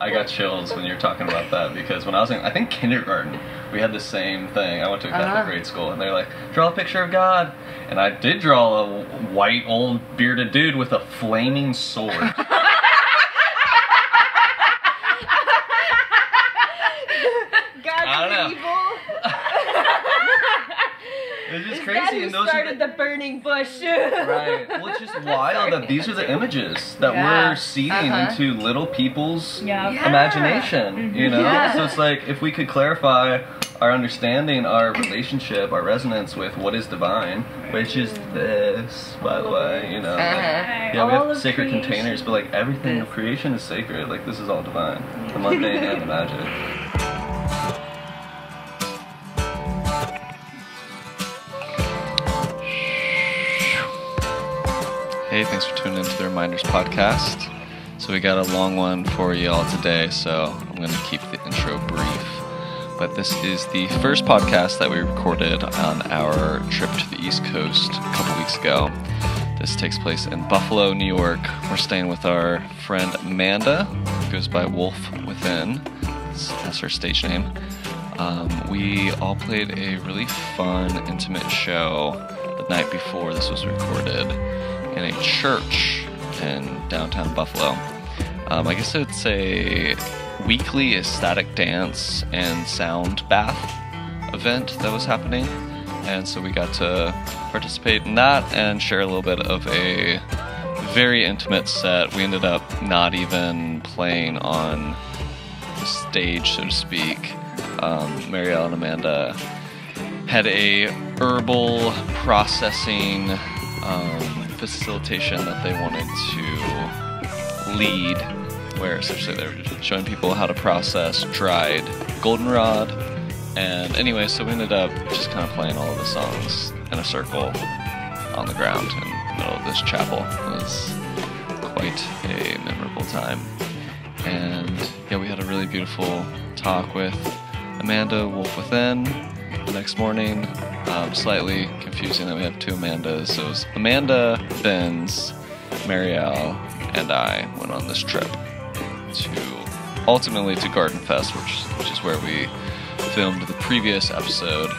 I got chills when you were talking about that, because when I was in, I think, kindergarten, we had the same thing. I went to a Catholic grade school, and they're like, draw a picture of God. And I did draw a white, old, bearded dude with a flaming sword. God's evil. It's just crazy. And those started the burning bush. Right. Well, it's just wild that these are the images that we're seeding into little people's imagination. You know, so it's like, if we could clarify our understanding, our relationship, our resonance with what is divine, which is this, by the way. You know, like, we have sacred containers, but like everything of creation is sacred. Like, this is all divine, the mundane and the magic. Hey, thanks for tuning into the ReMinders podcast. So we got a long one for y'all today, so I'm going to keep the intro brief. But this is the first podcast that we recorded on our trip to the East Coast a couple weeks ago. This takes place in Buffalo, New York. We're staying with our friend Amanda, who goes by Wolf Within. That's her stage name. We all played a really fun, intimate show the night before this was recorded in a church in downtown Buffalo. I guess it's a weekly ecstatic dance and sound bath event that was happening, and so we got to participate in that and share a little bit of a very intimate set. We ended up not even playing on the stage, so to speak. Marielle and Amanda had a herbal processing facilitation that they wanted to lead, where essentially they were showing people how to process dried goldenrod. And anyway, so we ended up just kind of playing all of the songs in a circle on the ground in the middle of this chapel. It was quite a memorable time. And yeah, we had a really beautiful talk with Amanda, Wolf Within, the next morning. Slightly confusing that we have two Amandas. So it was Amanda, Benz, Marielle, and I went on this trip ultimately to Garden Fest, which is where we filmed the previous episode.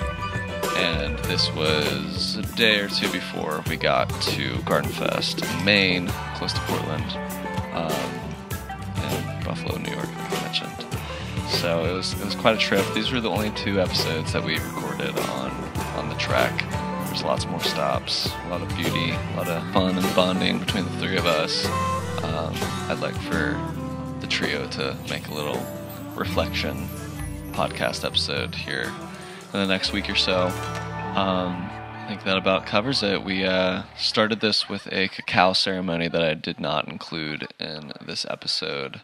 And this was a day or two before we got to Garden Fest in Maine, close to Portland, and Buffalo, New York, like I mentioned. So it was quite a trip. These were the only two episodes that we recorded on the trek. There's lots more stops, a lot of beauty, a lot of fun and bonding between the three of us. I'd like for the trio to make a little reflection podcast episode here in the next week or so. I think that about covers it. We started this with a cacao ceremony that I did not include in this episode.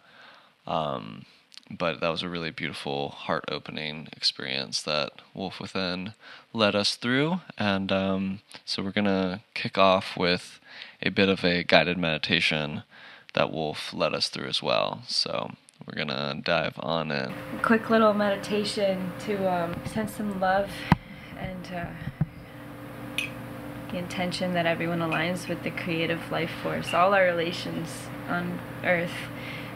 But that was a really beautiful, heart-opening experience that Wolf Within led us through. And so we're going to kick off with a bit of a guided meditation that Wolf led us through as well. So we're going to dive on in. A quick little meditation to send some love and the intention that everyone aligns with the creative life force. All our relations on Earth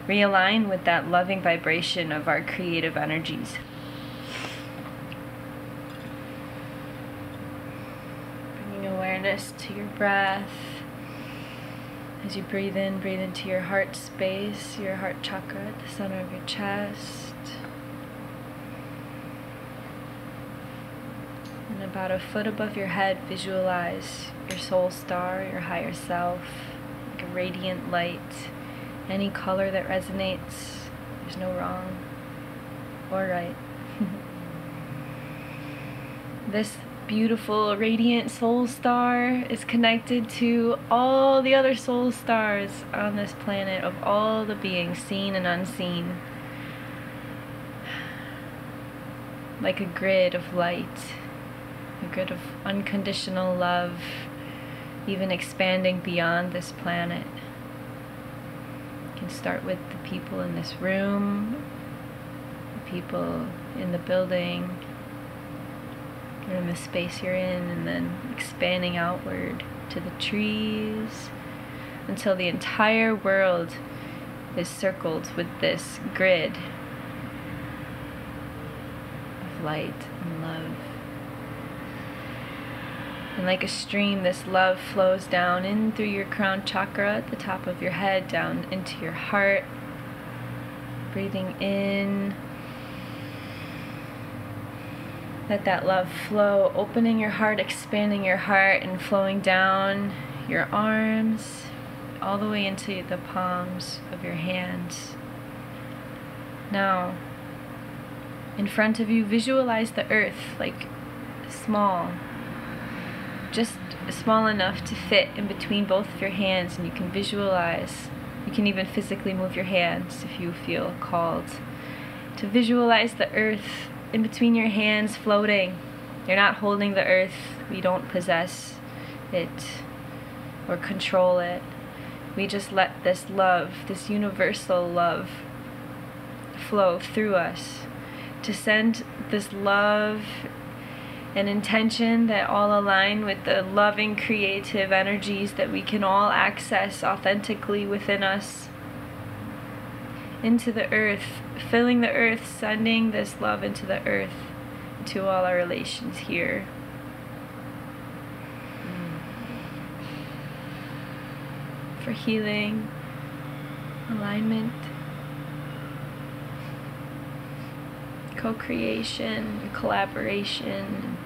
realign with that loving vibration of our creative energies. Bringing awareness to your breath. As you breathe into your heart space, your heart chakra at the center of your chest. And about a foot above your head, visualize your soul star, your higher self, like a radiant light. Any color that resonates, there's no wrong or right. This beautiful, radiant soul star is connected to all the other soul stars on this planet, of all the beings, seen and unseen. Like a grid of light, a grid of unconditional love, even expanding beyond this planet. You can start with the people in this room, the people in the building, or in the space you're in, and then expanding outward to the trees until the entire world is circled with this grid of light and love. And like a stream, this love flows down in through your crown chakra at the top of your head, down into your heart. Breathing in. Let that love flow, opening your heart, expanding your heart, and flowing down your arms, all the way into the palms of your hands. Now, in front of you, visualize the earth like small. Just small enough to fit in between both of your hands, and you can visualize. You can even physically move your hands if you feel called to visualize the earth in between your hands floating. You're not holding the earth. We don't possess it or control it. We just let this love, this universal love, flow through us to send this love an intention that all align with the loving, creative energies that we can all access authentically within us into the earth, filling the earth, sending this love into the earth, to all our relations here. For healing, alignment, co-creation, collaboration.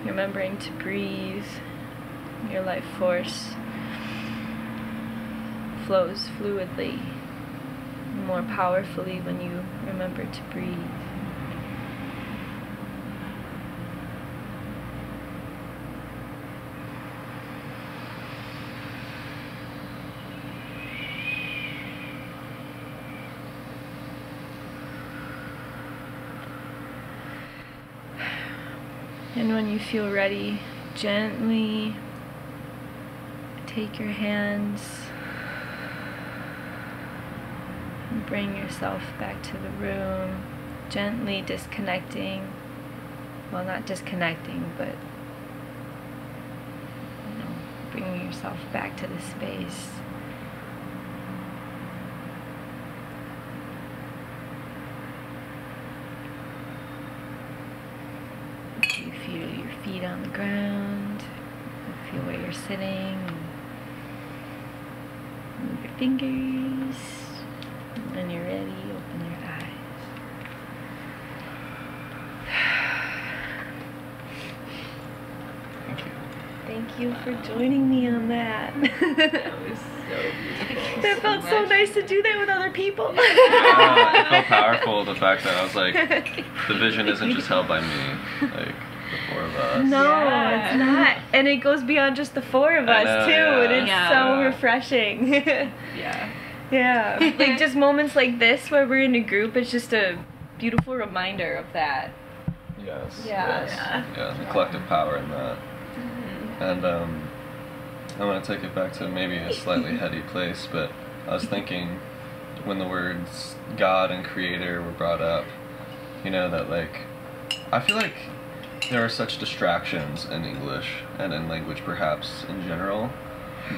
Remembering to breathe. Your life force flows fluidly, more powerfully when you remember to breathe. And when you feel ready, gently take your hands and bring yourself back to the room, gently disconnecting. Well, not disconnecting, but bringing yourself back to the space. You feel your feet on the ground. You feel where you're sitting. Move your fingers. And when you're ready, open your eyes. Thank you. Thank you for joining me on that. That was so beautiful. That felt so nice to do that with other people. It felt powerful, the fact that I was like, the vision isn't just held by me, like the four of us. No, Yeah. it's not. And it goes beyond just the four of I us, know, too. yeah. And it's Yeah. so refreshing. Yeah. Yeah. Like just moments like this where we're in a group, it's just a beautiful reminder of that. Yes. Yeah. Yes. Yeah. The collective power in that. And I'm gonna take it back to maybe a slightly heady place, but I was thinking when the words God and Creator were brought up, you know, that like I feel like there are such distractions in English and in language perhaps in general,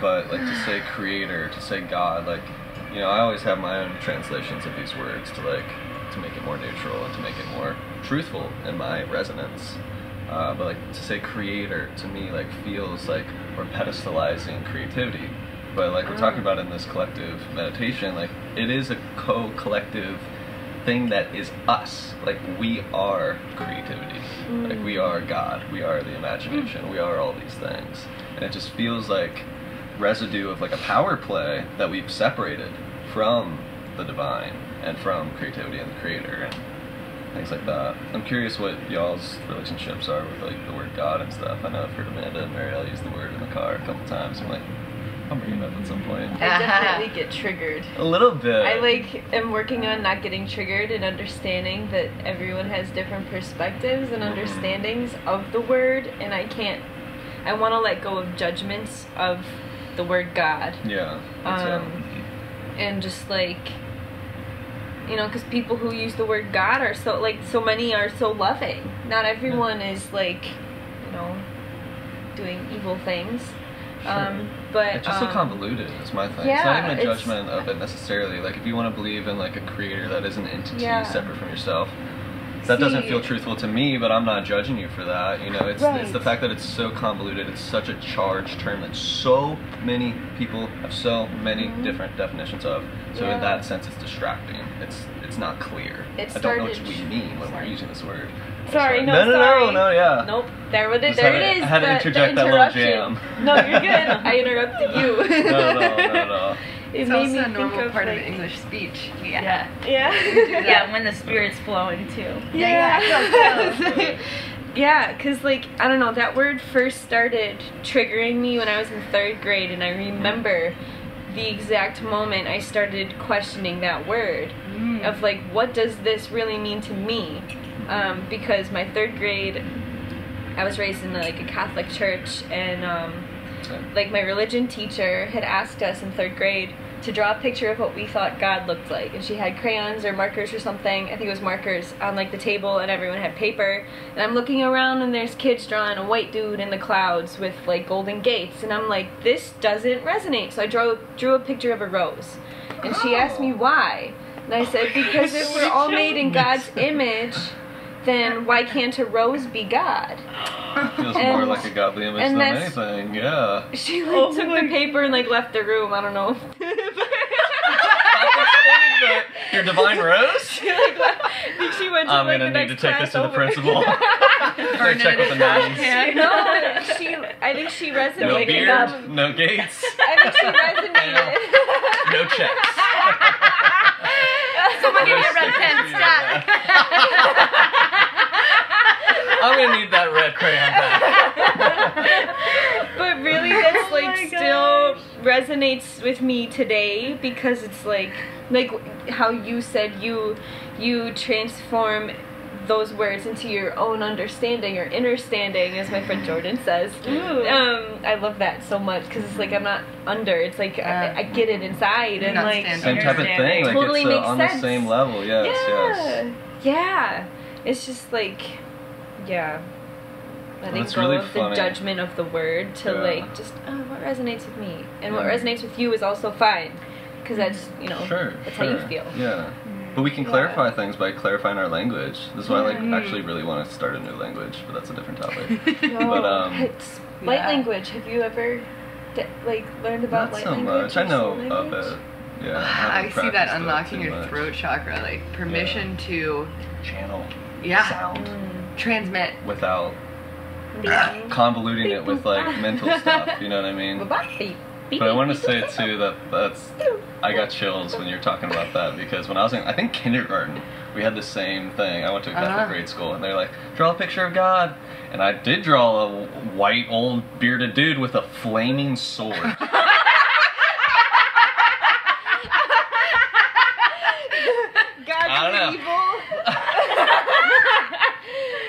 but like to say Creator, to say God, like, you know, I always have my own translations of these words to make it more neutral and to make it more truthful in my resonance. But like to say creator to me like feels like we're pedestalizing creativity. But like we're talking about in this collective meditation, like it is a collective thing that is us. Like we are creativity. Like we are God. We are the imagination. We are all these things. And it just feels like residue of like a power play that we've separated from the divine and from creativity and the creator and things like that. I'm curious what y'all's relationships are with like the word God and stuff. I know I've heard Amanda and Marielle use the word in the car a couple times. I'm like, I'll bring it up at some point. I definitely get triggered. A little bit. I like am working on not getting triggered and understanding that everyone has different perspectives and understandings of the word, and I want to let go of judgments of the word God. Yeah. Me too. and just like, you know, because people who use the word God are so, like, so many are so loving. Not everyone is like, you know, doing evil things. Sure. But it's just so convoluted is my thing. Yeah, it's not even a judgment of it necessarily. Like, if you want to believe in like a creator that is an entity separate from yourself, that doesn't feel truthful to me, but I'm not judging you for that. You know, it's the fact that it's so convoluted. It's such a charged term that so many people have so many different definitions of. So in that sense, it's distracting. It's not clear. I don't know what we mean when we're using this word. Sorry, No, yeah. Nope, there it is. I had to interject that little jam. No, you're good. I interrupted you. No. It's made also me a think normal of, part of like- English speech. Yeah. Yeah. When the spirit's flowing too. Yeah. Yeah, because, like, I don't know, that word first started triggering me when I was in 3rd grade, and I remember the exact moment I started questioning that word of, like, what does this really mean to me? Because my 3rd grade, I was raised in, like, a Catholic church, and, like, my religion teacher had asked us in 3rd grade to draw a picture of what we thought God looked like, and she had crayons or markers or something, I think it was markers, on like the table, and everyone had paper, and I'm looking around and there's kids drawing a white dude in the clouds with like golden gates, and I'm like, this doesn't resonate. So I drew a picture of a rose, and she asked me why, and I said, because if we're all made in God's image, then why can't a rose be God? Feels more like a godly image than anything, yeah. She like took the paper and like left the room, I don't know. Your divine rose? She like left, I think she went to I'm like gonna the need to next take this to the class principal. Burn Check it with in the a nuns. No, I think she resonated. No beard, no gates, I think she resonated. no checks. Someone give me a red pen, stat. I'm gonna need that red crayon back. But really, that's like still resonates with me today, because it's like how you said you transform those words into your own understanding or understanding, as my friend Jordan says. I love that so much, because it's like I'm not under. It's like I get it inside, and like same type of thing. Like totally it's makes on sense. the same level. Yes. Yeah. It's just like, yeah. Letting That's go really of funny. the judgment of the word to like just what resonates with me, and what resonates with you is also fine, because that's that's how you feel. Yeah. But we can clarify things by clarifying our language. This is why I actually really want to start a new language, but that's a different topic. It's light language. Have you ever learned about not light so language? much. I know soul of language? it. Yeah. I I see that unlocking your throat chakra, like permission to channel sound transmit without convoluting it with like mental stuff. You know what I mean? But I want to say too that I got chills when you're talking about that, because when I was in, I think, kindergarten, we had the same thing. I went to a Catholic grade school, and they're like, draw a picture of God. And I did draw a white, old, bearded dude with a flaming sword. God's evil.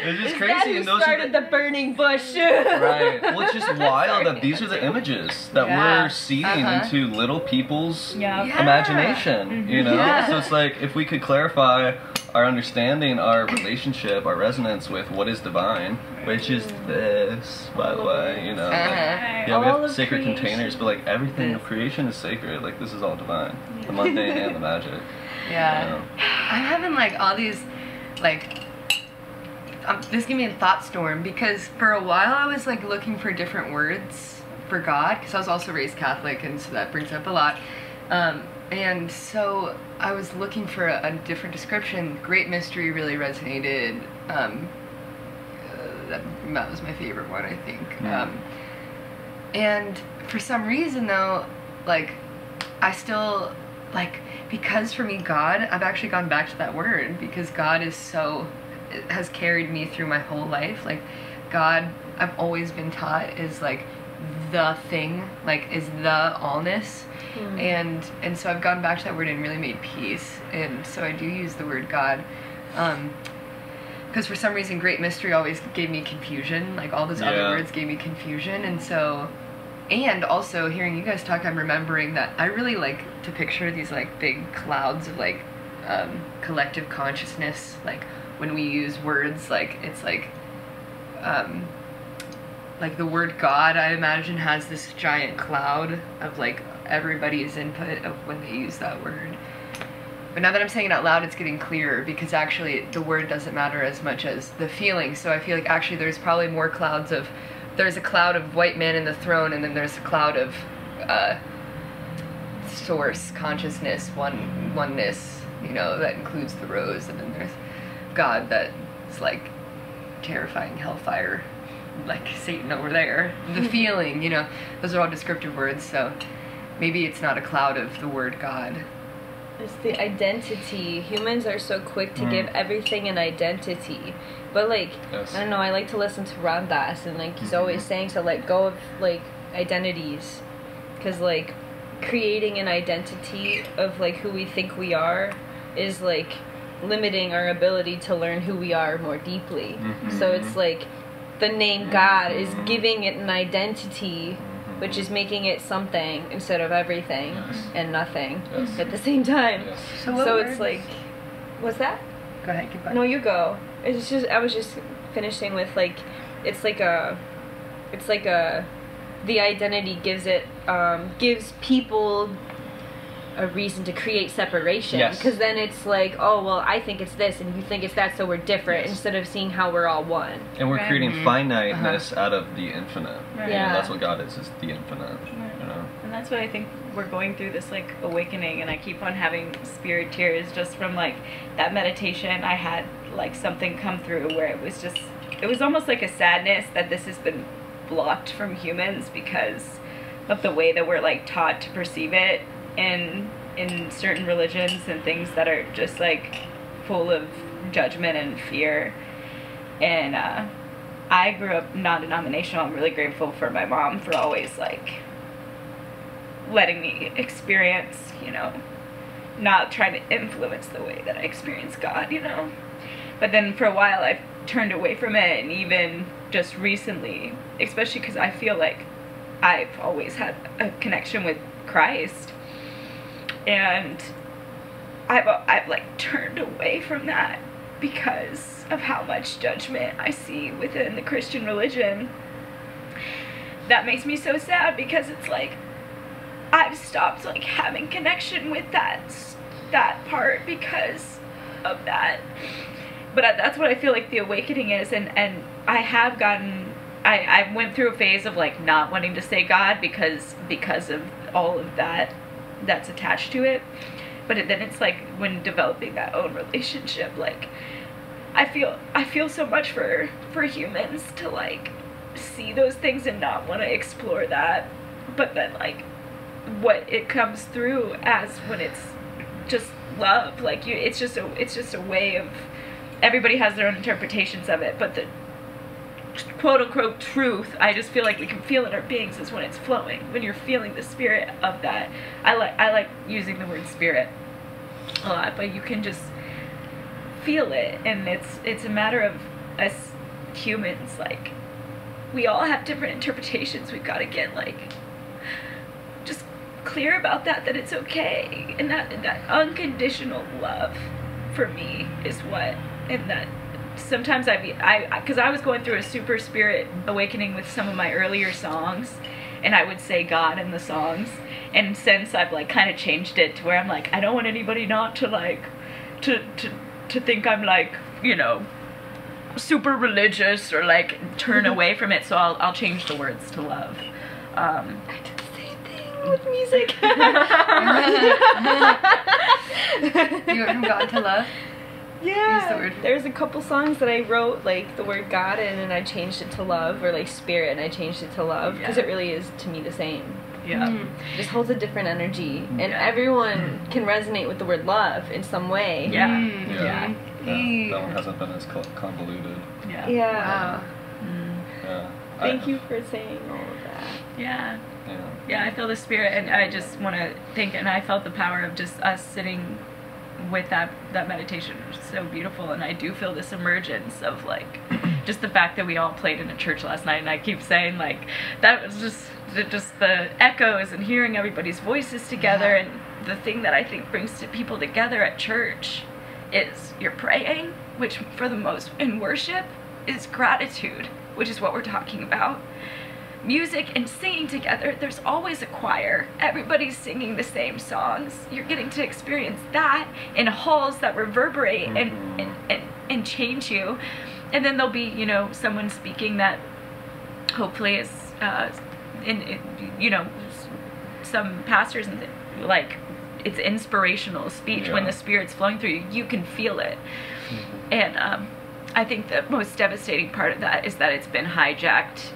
It's just Is crazy. that who And those started the burning bush? Right. Well, it's just wild that these are the images that we're seeding into little people's imagination. You know? So it's like, if we could clarify our understanding, our relationship, our resonance with what is divine, which is this, by the way, you know. Yeah, we have sacred containers, but like everything of creation is sacred. Like, this is all divine. The mundane and the magic. Yeah. You know? I'm having like all these, like, this gave me a thought storm, because for a while I was like looking for different words for God, because I was also raised Catholic, and so that brings up a lot. And so I was looking for a different description. Great mystery really resonated. That was my favorite one, I think. And for some reason though, like, I still, like, because for me God, I've actually gone back to that word, because God is so, it has carried me through my whole life. Like, God, I've always been taught, is like the thing, like is the allness. And so I've gone back to that word and really made peace. And so I do use the word God, because for some reason great mystery always gave me confusion. Like all those other words gave me confusion, and so And also, hearing you guys talk, I'm remembering that I really like to picture these, like, big clouds of, like, collective consciousness. Like, when we use words, like, it's like the word God, I imagine, has this giant cloud of, like, everybody's input of when they use that word. But now that I'm saying it out loud, it's getting clearer, because actually the word doesn't matter as much as the feeling. So I feel like actually there's probably more clouds of, there's a cloud of white man in the throne, and then there's a cloud of source, consciousness, oneness, you know, that includes the rose, and then there's God that's like terrifying hellfire, like Satan over there. The feeling, you know, those are all descriptive words, so maybe it's not a cloud of the word God. It's the identity. Humans are so quick to give everything an identity. But, like, Yes. I don't know, I like to listen to Ram Dass, and, like, he's always saying to let go of, like, identities. Because, like, creating an identity of, like, who we think we are is, like, limiting our ability to learn who we are more deeply. So it's, like, the name God is giving it an identity, which is making it something instead of everything and nothing at the same time. Yes. So it's like, what's that? Go ahead, keep going. No, you go. It's just, I was just finishing with, like, the identity gives people a reason to create separation. Yes. Because then it's like, oh, well, I think it's this and you think it's that, so we're different, Yes. instead of seeing how we're all one. And we're Right. creating finiteness out of the infinite. Right. You know, Yeah. that's what God is the infinite. Right. You know? And that's what I think we're going through, this like awakening, and I keep on having spirit tears just from like that meditation. I had like something come through where it was almost like a sadness that this has been blocked from humans because of the way that we're like taught to perceive it in certain religions and things that are just like full of judgment and fear. And I grew up non-denominational. I'm really grateful for my mom for always like letting me experience, you know, not trying to influence the way that I experience God, you know. But then for a while I've turned away from it, and even just recently, especially because I feel like I've always had a connection with Christ, and I've like turned away from that because of how much judgment I see within the Christian religion. That makes me so sad, because it's like I've stopped like having connection with that part because of that. But that's what I feel like the awakening is, and I have gotten, I went through a phase of like not wanting to say God because of all of that that's attached to it. But then it's like when developing that own relationship, like I feel so much for humans to like see those things and not want to explore that, but then like what it comes through as when it's just love, like it's just a way of, everybody has their own interpretations of it, but the quote unquote truth, I just feel like we can feel in our beings, is when it's flowing, when you're feeling the spirit of that. I like using the word spirit a lot, but you can just feel it, and it's a matter of us humans, like we all have different interpretations. We've got to get like just clear about that it's okay, and that unconditional love for me is what, and that sometimes because I was going through a super spirit awakening with some of my earlier songs, and I would say God in the songs, and since I've like kind of changed it to where I'm like, I don't want anybody not to like to think I'm like, you know, super religious or like turn away from it, so I'll change the words to love. I did the same thing with music. You went from God to love? Yeah, Use the word. there's a couple songs that I wrote like the word God in, and I changed it to love, or like spirit, and I changed it to love, because Yeah. it really is to me the same. Yeah. It just holds a different energy, and Yeah. everyone can resonate with the word love in some way. Yeah. Yeah. Mm. That one hasn't been as convoluted. Yeah. Yeah. Wow. Yeah. Thank you for saying all of that. Yeah. Yeah. Yeah, I feel the spirit, and I just want to think, and I felt the power of just us sitting with that meditation was so beautiful, and I do feel this emergence of like just the fact that we all played in a church last night, and I keep saying like that was just the echoes and hearing everybody's voices together. And the thing that I think brings people together at church is you're praying, which for the most in worship is gratitude, which is what we're talking about. Music and singing together, there's always a choir. Everybody's singing the same songs. You're getting to experience that in halls that reverberate and change you. And then there'll be, you know, someone speaking that hopefully is, you know, some pastors and like it's inspirational speech. When the Spirit's flowing through you, you can feel it. And I think the most devastating part of that is that it's been hijacked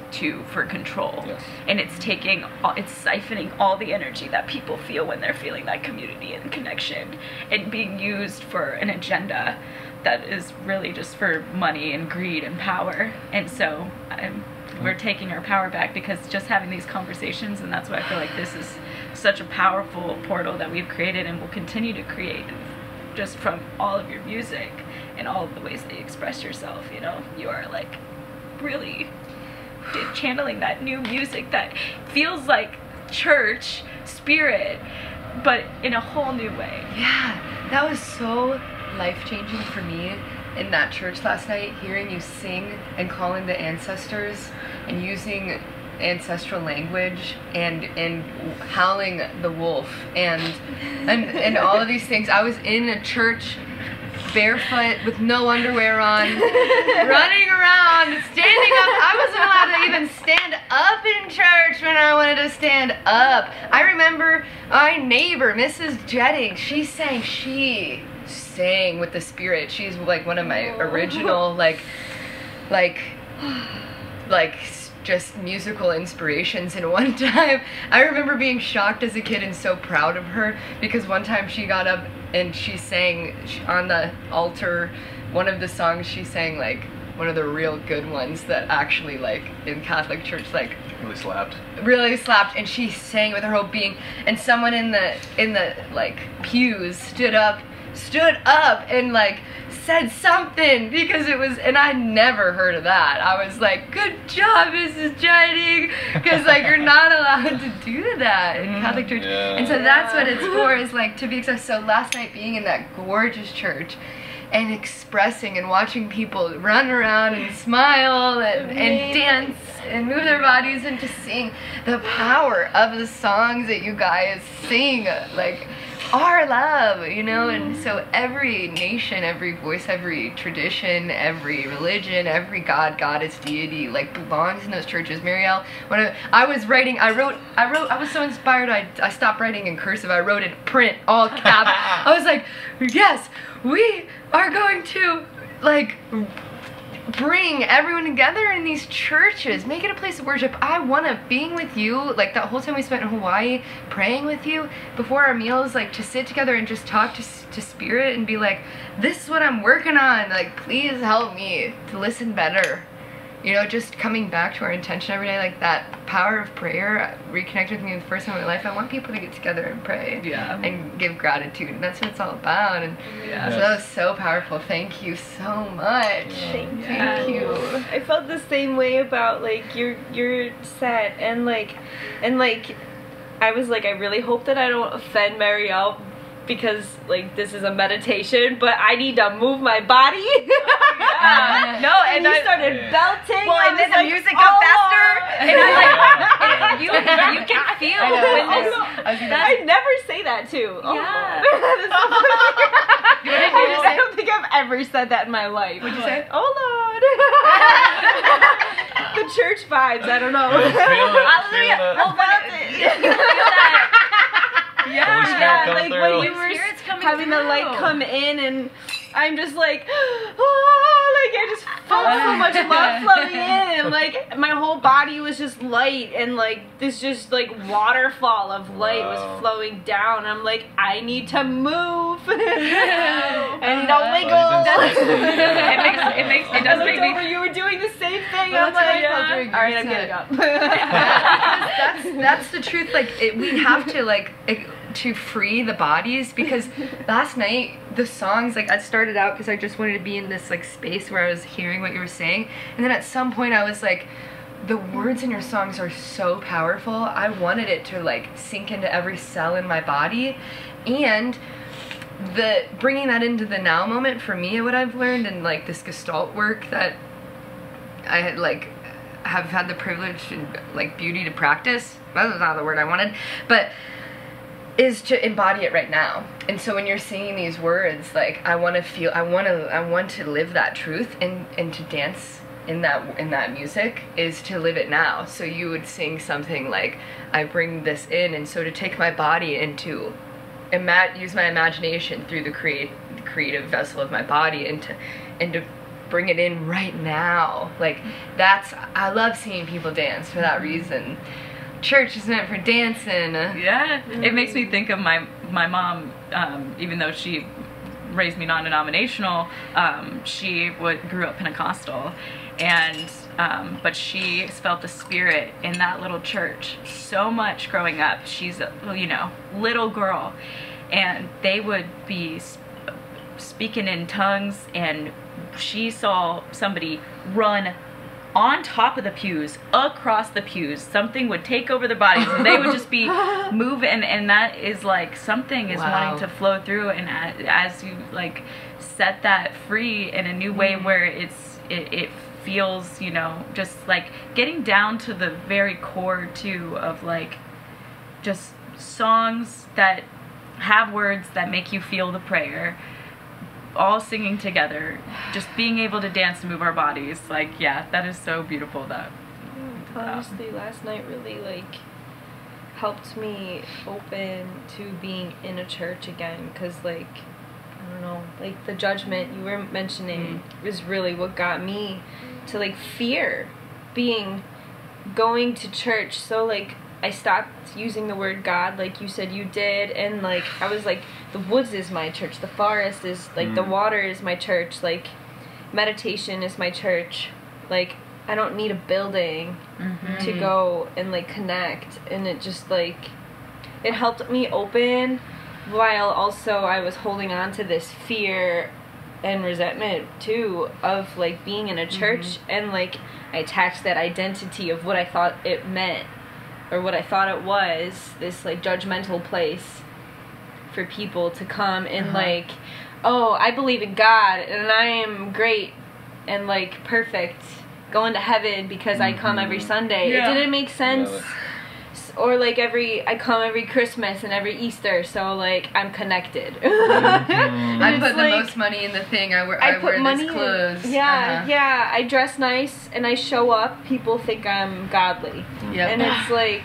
for control. And it's siphoning all the energy that people feel when they're feeling that community and connection, and being used for an agenda that is really just for money and greed and power. And so we're taking our power back, because just having these conversations, and that's why I feel like this is such a powerful portal that we've created and will continue to create, just from all of your music and all of the ways that you express yourself. You know, you are like really channeling that new music that feels like church spirit, but in a whole new way. Yeah, that was so life-changing for me in that church last night, hearing you sing and calling the ancestors and using ancestral language and howling the wolf and all of these things. I was in a church barefoot with no underwear on, running around, standing up. I wasn't allowed to even stand up in church when I wanted to stand up. I remember my neighbor, Mrs. Jetting, she sang with the Spirit. She's like one of my original just musical inspirations. And one time I remember being shocked as a kid and so proud of her, because one time she got up and she sang on the altar one of the songs she sang, like one of the real good ones that actually like in Catholic church like really slapped, and she sang with her whole being, and someone in the like pews stood up and like said something, because it was, and I never heard of that. I was like, good job, Mrs. Jennings, because like you're not allowed to do that in Catholic church. And so that's what it's for, is like to be expressed. So last night being in that gorgeous church and expressing and watching people run around and smile and dance and move their bodies and to sing the power of the songs that you guys sing, like our love, you know. And so every nation, every voice, every tradition, every religion, every god, goddess, deity, like belongs in those churches. Marielle, when I was writing, I was so inspired, I stopped writing in cursive. I wrote in print, all caps. I was like, yes, we are going to like bring everyone together in these churches, make it a place of worship. I want to being with you, like that whole time we spent in Hawaii praying with you before our meals, like to sit together and just talk to Spirit and be like, this is what I'm working on, like please help me to listen better, you know, just coming back to our intention every day, like that power of prayer reconnected with me for the first time in my life. I want people to get together and pray and give gratitude, and that's what it's all about. And so that was so powerful. Thank you so much. Thank you. I felt the same way about like your set, and like I was like, I really hope that I don't offend Marielle, because like this is a meditation, but I need to move my body. No, and you started belting. Well, and then the music got faster, and I like, you can feel I never say that too. Yeah. I don't think I've ever said that in my life. What'd you say? Oh Lord. The church vibes. I don't know. Yeah, like when you were having the light come in, and I'm just like, oh, like I just felt so much love flowing in, and like my whole body was just light, and like this just like waterfall of light was flowing down. I'm like, I need to move. And don't wiggle. It does make me. Over, you were doing the same thing. I'm like, all right, I'm getting up. That's the truth. Like we have to like to free the bodies, because last night the songs, like, I started out because I just wanted to be in this like space where I was hearing what you were saying, and then at some point I was like, the words in your songs are so powerful. I wanted it to like sink into every cell in my body, and the bringing that into the now moment for me, what I've learned in like this Gestalt work that I had like have had the privilege and like beauty to practice. That's not the word I wanted, but is to embody it right now. And so when you're singing these words, like I want to live that truth, and to dance in that music is to live it now. So you would sing something like, I bring this in, and so to take my body into use my imagination through the creative vessel of my body, and to bring it in right now. Like I love seeing people dance for that reason. Church is meant for dancing. Yeah, it makes me think of my mom, even though she raised me non-denominational, she grew up Pentecostal, and but she felt the spirit in that little church so much growing up. She's a little girl, and they would be speaking in tongues, and she saw somebody run on top of the pews, across the pews. Something would take over their bodies, and they would just be moving, and that is like something is wanting to flow through, and as you like set that free in a new way where it feels, just like getting down to the very core too of like just songs that have words that make you feel the prayer, all singing together, just being able to dance and move our bodies. Like, yeah, that is so beautiful. That honestly, last night really like helped me open to being in a church again, because like, I don't know, like the judgment you were mentioning was really what got me to like fear going to church. So like I stopped using the word God like you said you did, and like I was like, the woods is my church, the forest is like the water is my church, like meditation is my church, like I don't need a building to go and like connect. And it just like it helped me open, while also I was holding on to this fear and resentment too of like being in a church, and like I attached that identity of what I thought it meant, or what I thought it was, this like judgmental place for people to come and like, oh, I believe in God and I am great and like perfect, going to heaven because I come every Sunday. It didn't make sense. Or like I come every Christmas and every Easter, so like I'm connected. I put the most money in the thing. I wear this clothes. Yeah. I dress nice and I show up. People think I'm godly. And it's like,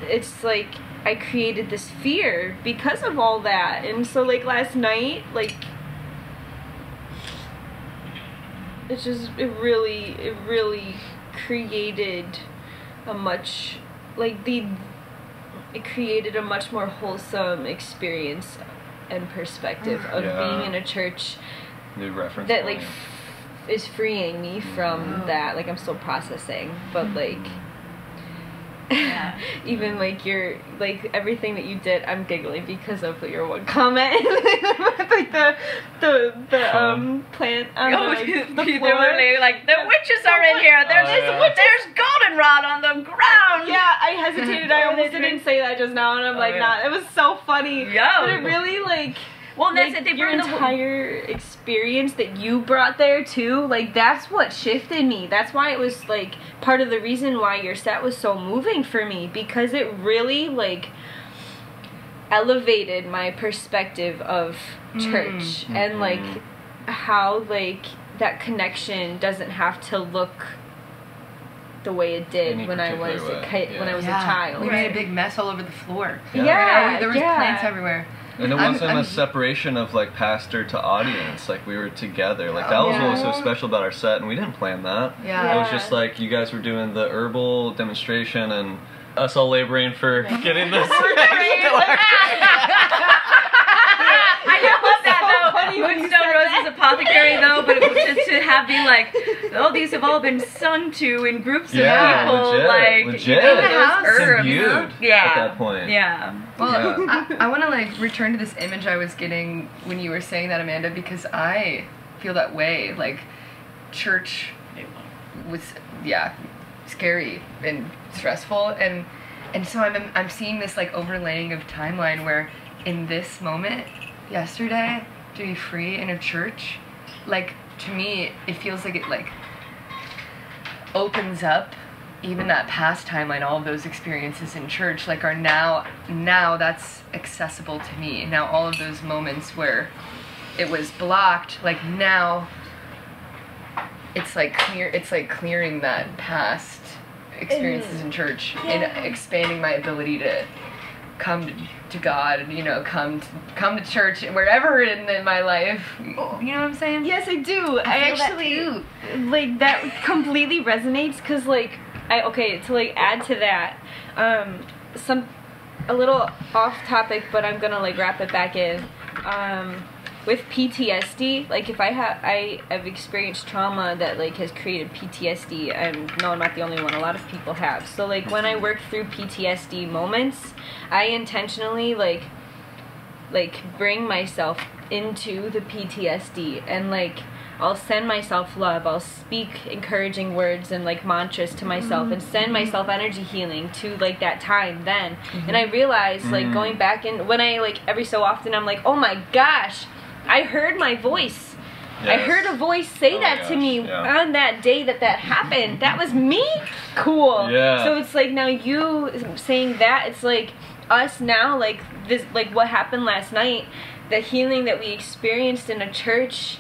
it's like I created this fear because of all that. And so like last night, like it really created a much. It created a much more wholesome experience and perspective of being in a church that like is freeing me from that. Like I'm still processing, but like even like your like everything that you did, I'm giggling because of your one comment. Like the plant on the floor. Literally like, the witches are in here. There's goldenrod on the ground. Yeah, I hesitated. I almost didn't say that just now, and I'm like, nah. It was so funny. But it really like. Well, that's like, your entire experience that you brought there too, like that's what shifted me. That's why it was like part of the reason why your set was so moving for me, because it really like elevated my perspective of church and like how like that connection doesn't have to look the way it did when I was a child. We made a big mess all over the floor. There was plants everywhere. And it wasn't a separation of like pastor to audience, like we were together. Like that was what was so special about our set, and we didn't plan that. It was just like you guys were doing the herbal demonstration and us all laboring for getting this. I love that though. Moonstone Roses apothecary though, but it was just to have me like, oh, these have all been sung to in groups of people, legit. you know, those herbs. Imbued Yeah. at that point. Yeah. Well, I want to like return to this image I was getting when you were saying that, Amanda, because I feel that way. Like, church was, scary and stressful, and so I'm seeing this like overlaying of timeline where in this moment yesterday to be free in a church, like, to me it feels like it like opens up even that past timeline. All of those experiences in church like are now that's accessible to me. Now all of those moments where it was blocked, like now it's like clearing that past experiences in church and expanding my ability to come to God, you know, come to church wherever in my life. You know what I'm saying? Yes, I do. I actually like that completely resonates because like to like add to that, a little off topic, but I'm gonna like wrap it back in. With PTSD, like if I've experienced trauma that like has created PTSD, and no, I'm not the only one, a lot of people have. So like when I work through PTSD moments, I intentionally like bring myself into the PTSD, and like I'll send myself love, I'll speak encouraging words and like mantras to myself, and send myself energy healing to like that time then. And I realize like going back in, when I like every so often I'm like, oh my gosh, I heard my voice. Yes. I heard a voice say that to me on that day that happened. That was me? Cool. Yeah. So it's like now you saying that, it's like us now, like this, like what happened last night, the healing that we experienced in a church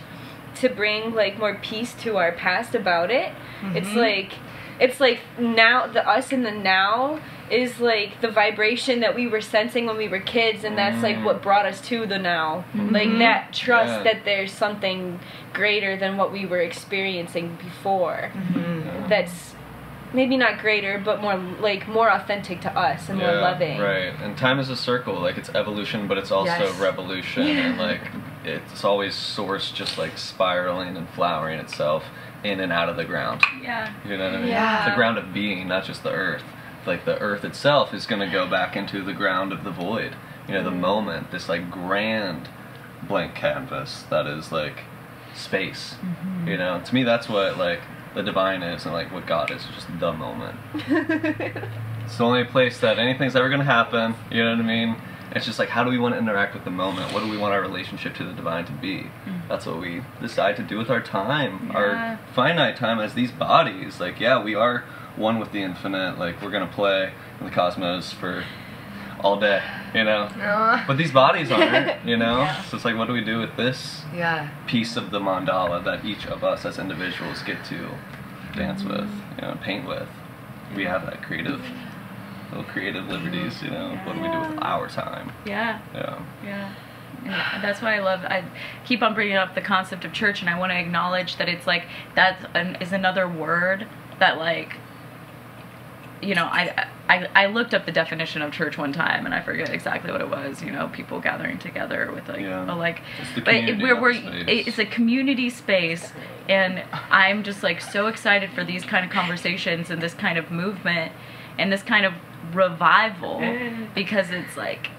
to bring like more peace to our past about it. It's like now the us in the now is like the vibration that we were sensing when we were kids, and that's like what brought us to the now. Like that trust that there's something greater than what we were experiencing before. That's maybe not greater, but more authentic to us and more loving. Right. And time is a circle, like it's evolution, but it's also revolution, and like it's always source just like spiraling and flowering itself in and out of the ground. Yeah. You know what I mean? Yeah. The ground of being, not just the earth. Like the earth itself is going to go back into the ground of the void. You know, the moment, this like grand blank canvas that is like space. You know, to me that's what like the divine is, and like what God is just the moment. It's the only place that anything's ever going to happen. You know what I mean? It's just like, how do we want to interact with the moment? What do we want our relationship to the divine to be? That's what we decide to do with our time, our finite time as these bodies. Like, we are one with the infinite. Like, we're going to play in the cosmos for all day, you know? But these bodies aren't, you know? So it's like, what do we do with this piece of the mandala that each of us as individuals get to dance with, you know, paint with? We have that creative liberties, you know. What do we do with our time? Yeah. And that's why I keep on bringing up the concept of church, and I want to acknowledge that it's like that is another word that, like, you know, I looked up the definition of church one time, and I forget exactly what it was. You know, people gathering together with like, it's a community space, and I'm just like so excited for these kind of conversations and this kind of movement and this kind of revival, because it's like,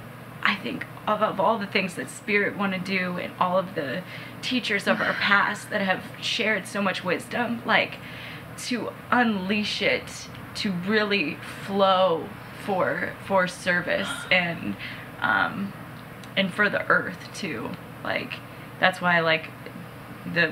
I think of all the things that Spirit want to do, and all of the teachers of our past that have shared so much wisdom, like to unleash it to really flow for service and for the earth too. Like, that's why I like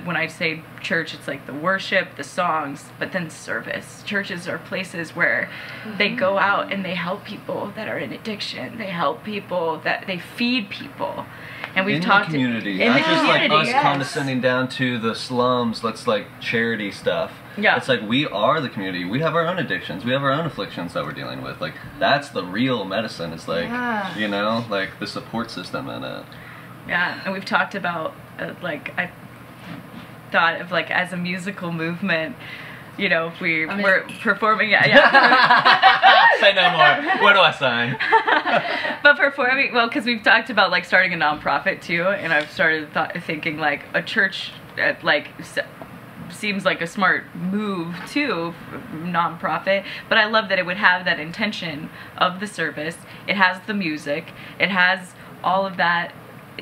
when I say church, it's like the worship, the songs, but then service. Churches are places where they go out and they help people that are in addiction. They help people, that they feed people. And we've talked in the community, not just like us condescending down to the slums. Let's like charity stuff. Yeah, it's like we are the community. We have our own addictions. We have our own afflictions that we're dealing with. Like, that's the real medicine. It's like, you know, like the support system in it. Yeah, and we've talked about like I thought of like as a musical movement, you know, if we're performing, yeah. Say no more. Where do I sign? But performing, well, because we've talked about like starting a nonprofit too, and I've started thinking like a church, seems like a smart move too, nonprofit. But I love that it would have that intention of the service. It has the music. It has all of that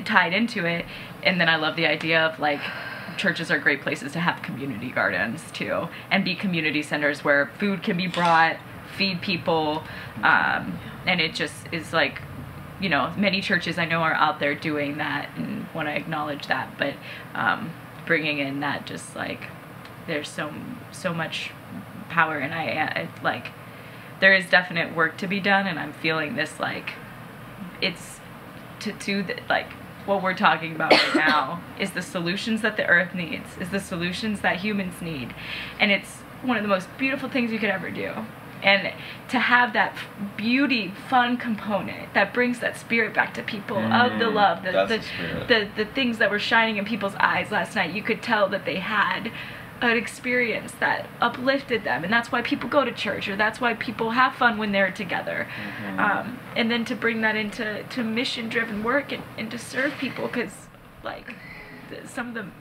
tied into it, and then I love the idea of like churches are great places to have community gardens too, and be community centers where food can be brought, feed people, and it just is like, you know, many churches I know are out there doing that, and want to acknowledge that. But bringing in that, just like there's so much power, and I like there is definite work to be done, and I'm feeling this like it's like what we're talking about right now is the solutions that the earth needs, is the solutions that humans need, and it's one of the most beautiful things you could ever do. And to have that beauty, fun component that brings that spirit back to people of the love, the things that were shining in people's eyes last night, you could tell that they had an experience that uplifted them, and that's why people go to church, or that's why people have fun when they're together. And then to bring that into mission-driven work and to serve people, because like some of them,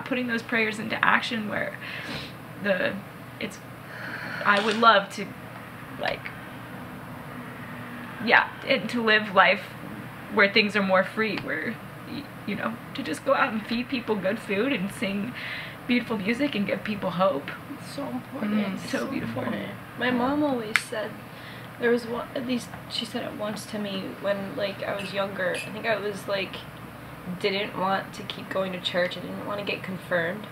putting those prayers into action where I would love to and to live life where things are more free, where you know, to just go out and feed people good food and sing beautiful music and give people hope. It's so important. It's so beautiful. Important. My mom always said, there was one, at least she said it once to me when like I was younger. I think I was like didn't want to keep going to church. I didn't want to get confirmed.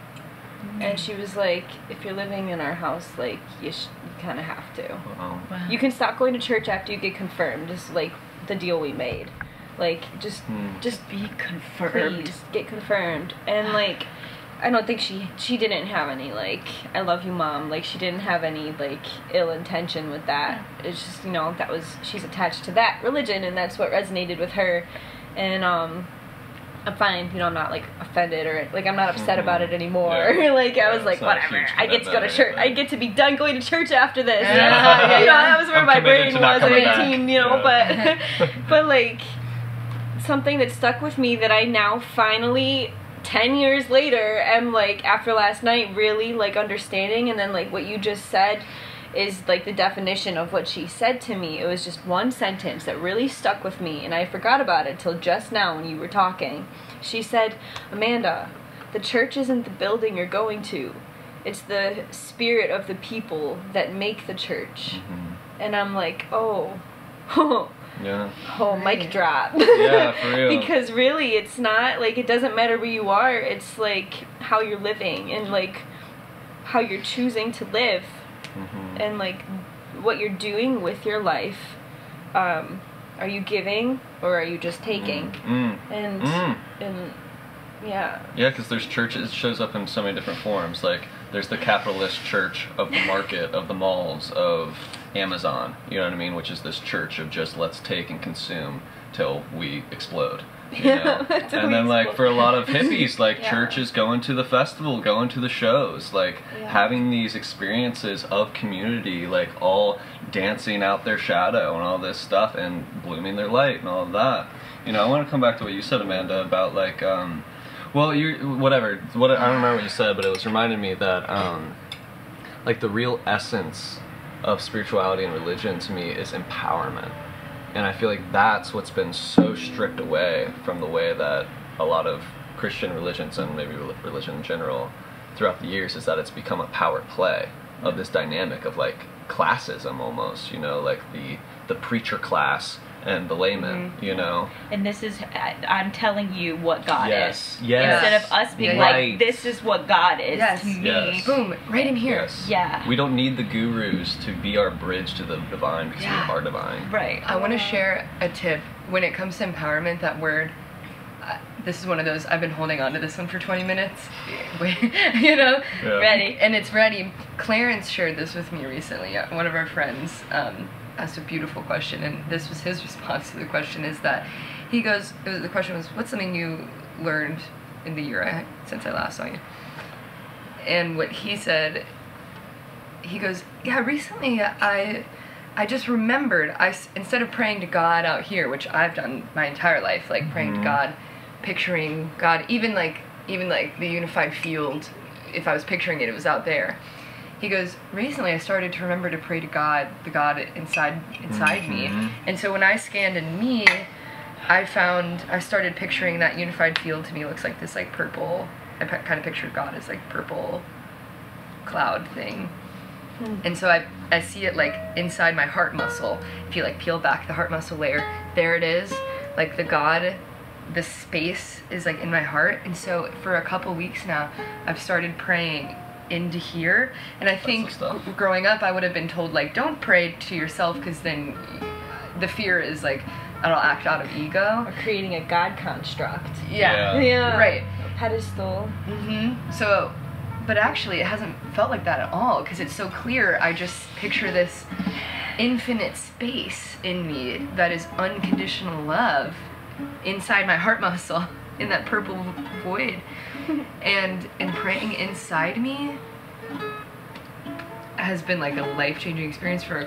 And she was like, if you're living in our house, like you kind of have to. Wow. You can stop going to church after you get confirmed. Just like the deal we made. Like just be confirmed. Please get confirmed. And like I don't think she didn't have any like I love you mom, like she didn't have any like ill intention with that. It's just, you know, that was, she's attached to that religion and that's what resonated with her. And I'm fine, you know, I'm not like offended or like I'm not upset about it anymore. Like I was like, whatever, I get to go to church, I get to be done going to church after this. You know, that was where my brain was at 18, you know. But like something that stuck with me that I now finally 10 years later am like, after last night, really like understanding. And then like what you just said is like the definition of what she said to me. It was just one sentence that really stuck with me, and I forgot about it till just now when you were talking. She said, Amanda, the church isn't the building you're going to, it's the spirit of the people that make the church. And I'm like, oh mic drop. Yeah, for real. Because really it's not like, it doesn't matter where you are, it's like how you're living and like how you're choosing to live. And like what you're doing with your life. Are you giving or are you just taking? And because there's churches, it shows up in so many different forms. Like there's the capitalist church of the market, of the malls, of Amazon, you know what I mean, which is this church of just let's take and consume till we explode, you know? And then like for a lot of hippies, like church is going to the festival, going to the shows, like having these experiences of community, like all dancing out their shadow and all this stuff and blooming their light and all of that. You know, I want to come back to what you said, Amanda, about like well, I don't remember what you said, but it was reminding me that like the real essence of spirituality and religion to me is empowerment. And I feel like that's what's been so stripped away from the way that a lot of Christian religions and maybe religion in general throughout the years, is that it's become a power play of this dynamic of like classism almost, you know, like the preacher class and the layman, you know. And this is, I'm telling you what God is. Yes. Instead of us being like, this is what God is to me. Boom, right in here. Yeah. We don't need the gurus to be our bridge to the divine, because we are divine. Right. I want to share a tip when it comes to empowerment. That word, this is one of those, I've been holding on to this one for 20 minutes. You know, ready. And it's ready. Clarence shared this with me recently. One of our friends asked a beautiful question, and this was his response to the question, is that he goes, the question was, what's something you learned in the year since I last saw you? And what he said he goes, yeah, recently I just remembered, instead of praying to God out here, which I've done my entire life, like praying to God, picturing God, even like the unified field, if I was picturing it, it was out there. He goes, recently I started to remember to pray to God, the God inside me. And so when I scanned in me, I started picturing that unified field. To me looks like this like purple, I kind of pictured God as like purple cloud thing. And so I see it like inside my heart muscle. If you like peel back the heart muscle layer, there it is. Like the space is like in my heart. And so for a couple weeks now, I've started praying into here. And I think growing up, I would have been told like, don't pray to yourself, because then the fear is like, I'll act out of ego. Or creating a God construct. Yeah. Right. A pedestal. So, but actually it hasn't felt like that at all, because it's so clear. I just picture this infinite space in me that is unconditional love inside my heart muscle, in that purple void. And praying inside me has been like a life-changing experience for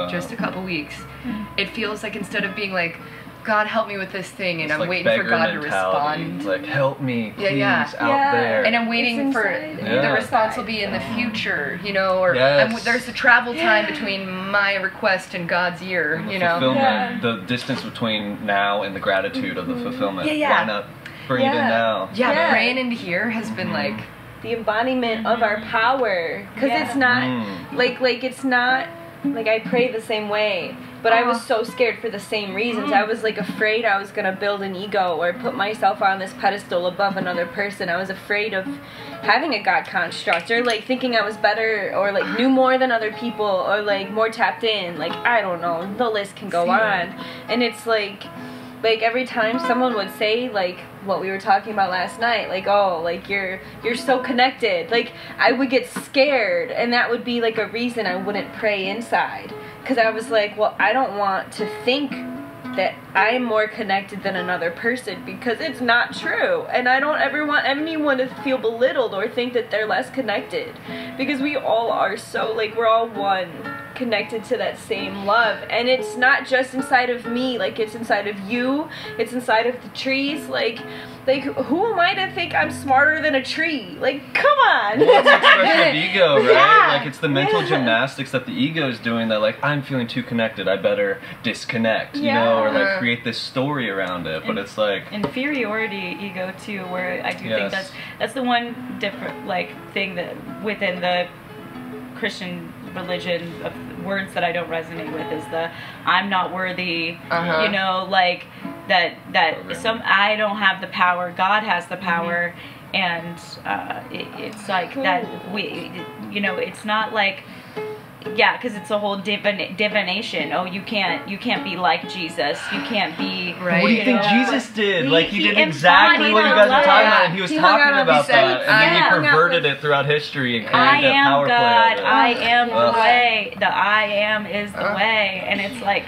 just a couple weeks. It feels like, instead of being like, God help me with this thing, and I'm like waiting for God to respond. Like, help me, please, out there. And I'm waiting for the response will be in the future, you know, or there's the travel time between my request and God's ear, you know. Fulfillment, the distance between now and the gratitude of the fulfillment. Why not bring it in now? Praying into here has been like the embodiment of our power, because it's not it's not like I pray the same way, but I was so scared for the same reasons. I was like afraid I was gonna build an ego or put myself on this pedestal above another person. I was afraid of having a God construct, or like thinking I was better, or like knew more than other people, or like more tapped in. Like, I don't know, the list can go on. And it's like every time someone would say like what we were talking about last night, like, oh, like you're so connected, like I would get scared, and that would be like a reason I wouldn't pray inside, because I was like, well, I don't want to think that I'm more connected than another person, because it's not true, and I don't ever want anyone to feel belittled or think that they're less connected, because we all are so, like, we're all one, connected to that same love. And it's not just inside of me, like it's inside of you, it's inside of the trees. Like who am I to think I'm smarter than a tree? Like, come on. Well, it's an expression of ego, right? Like, it's the mental gymnastics that the ego is doing, that like, I'm feeling too connected, I better disconnect, you know, or like create this story around it. But it's like inferiority ego too, where I do think that's the one different like thing that within the Christian religion of words that I don't resonate with is the I'm not worthy, you know, like that I don't have the power, God has the power. And it's like that we, you know, it's not like, because it's a whole divination. Oh, you can't be like Jesus. You can't be. Right. What do you think Jesus did? Like, he did exactly what you guys were talking about, and he was talking about that, and then he perverted it throughout history and created that power play. I am God. I am the way. The I am is the way, and it's like.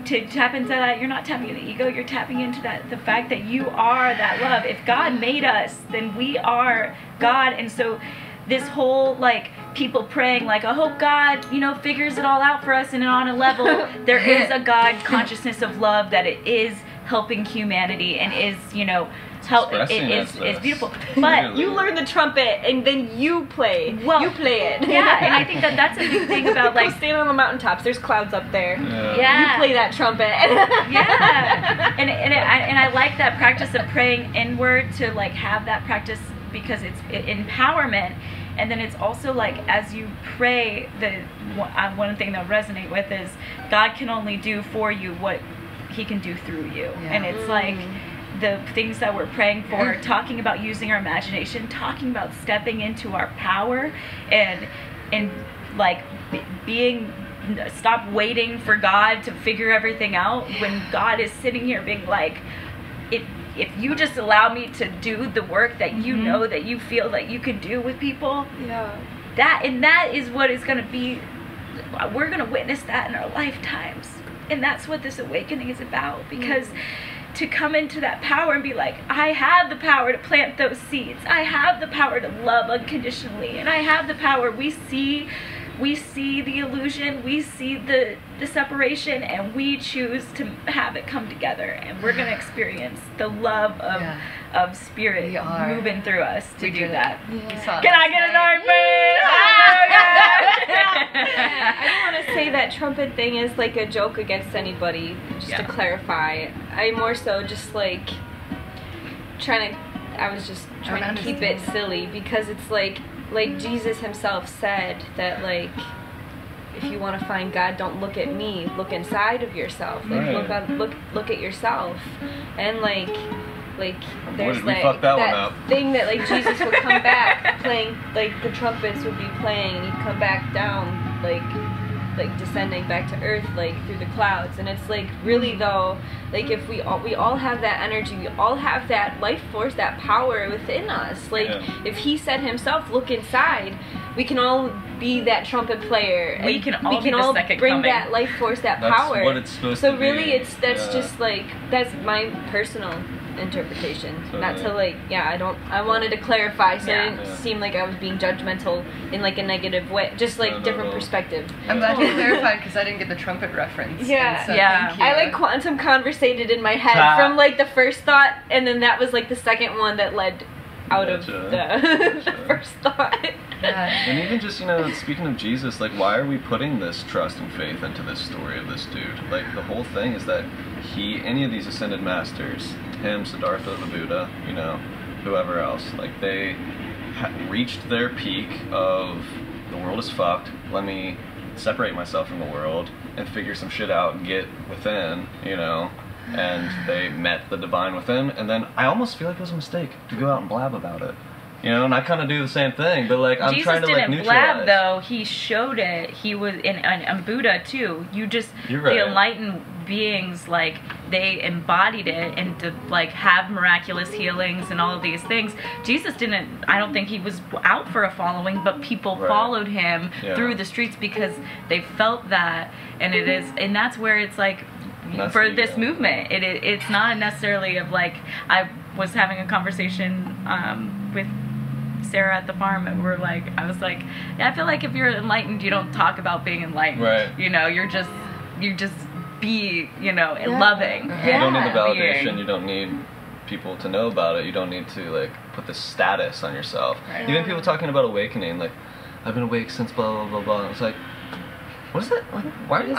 To tap into that, you're not tapping into ego, you're tapping into that, the fact that you are that love. If God made us, then we are God. And so this whole like people praying like, I hope God, you know, figures it all out for us, and on a level there is a God consciousness of love, that it is helping humanity and is, you know, it's beautiful. But you learn the trumpet and then you play. Well, you play it. Yeah, and I think that's a big thing about like stand on the mountaintops. There's clouds up there. Yeah. You play that trumpet. And I like that practice of praying inward, to like have that practice, because it's empowerment. And then it's also like, as you pray, one thing that I resonate with is God can only do for you what He can do through you. And it's like the things that we're praying for, talking about using our imagination, talking about stepping into our power, and like being, stop waiting for God to figure everything out, when God is sitting here being like, if you just allow me to do the work that you know that you feel that you can do with people, that is what is going to be, we're going to witness that in our lifetimes. And that's what this awakening is about, because to come into that power and be like, I have the power to plant those seeds, I have the power to love unconditionally, and I have the power. We see we see the illusion, we see the separation, and we choose to have it come together, and we're going to experience the love of spirit moving through us to do that. Yeah. Can I get an I don't want to say that trumpet thing is like a joke against anybody, just to clarify. I more so just like I was just trying to keep it silly, because it's like Jesus himself said that, like, if you want to find God, don't look at me, look inside of yourself. Like, look at yourself. And like there's that thing that like Jesus would come back playing, like the trumpets would be playing, and he'd come back down, like descending back to earth, like through the clouds. And it's like, really though, like, if we all have that energy, we all have that life force, that power within us. Like, if he said himself, look inside, we can all be that trumpet player. We can all bring coming. That life force, that power. That's what it's supposed to be. So really, that's just like, that's my personal interpretation. Totally. Not to like, I wanted to clarify, so it didn't seem like I was being judgmental in like a negative way, just like different perspective. I'm glad you clarified, because I didn't get the trumpet reference. Yeah, so thank you. I like quantum conversated in my head from like the first thought, and then that was like the second one that led out of the first thought. And even just, speaking of Jesus, like, why are we putting this trust and faith into this story of this dude? Like, the whole thing is that any of these ascended masters, him, Siddhartha, the Buddha, whoever else, like, they reached their peak of, the world is fucked, let me separate myself from the world and figure some shit out and get within, and they met the divine within, and then I almost feel like it was a mistake to go out and blab about it. And I kind of do the same thing, but like, I'm Jesus trying to like didn't neutralize. blab though. He showed it. He was in Buddha too. You're right. The enlightened beings, like, they embodied it and to like have miraculous healings and all of these things. Jesus didn't. I don't think he was out for a following, but people followed him through the streets because they felt that, and that's where it's like. For this movement, it's not necessarily of like, I was having a conversation with Sarah at the farm, and I was like, I feel like if you're enlightened, you don't talk about being enlightened. Right. You just be, loving. You don't need the validation. You don't need people to know about it. You don't need to like put the status on yourself. Right. Even people talking about awakening, like, I've been awake since blah blah blah blah. It's like, what is that? Like, why are you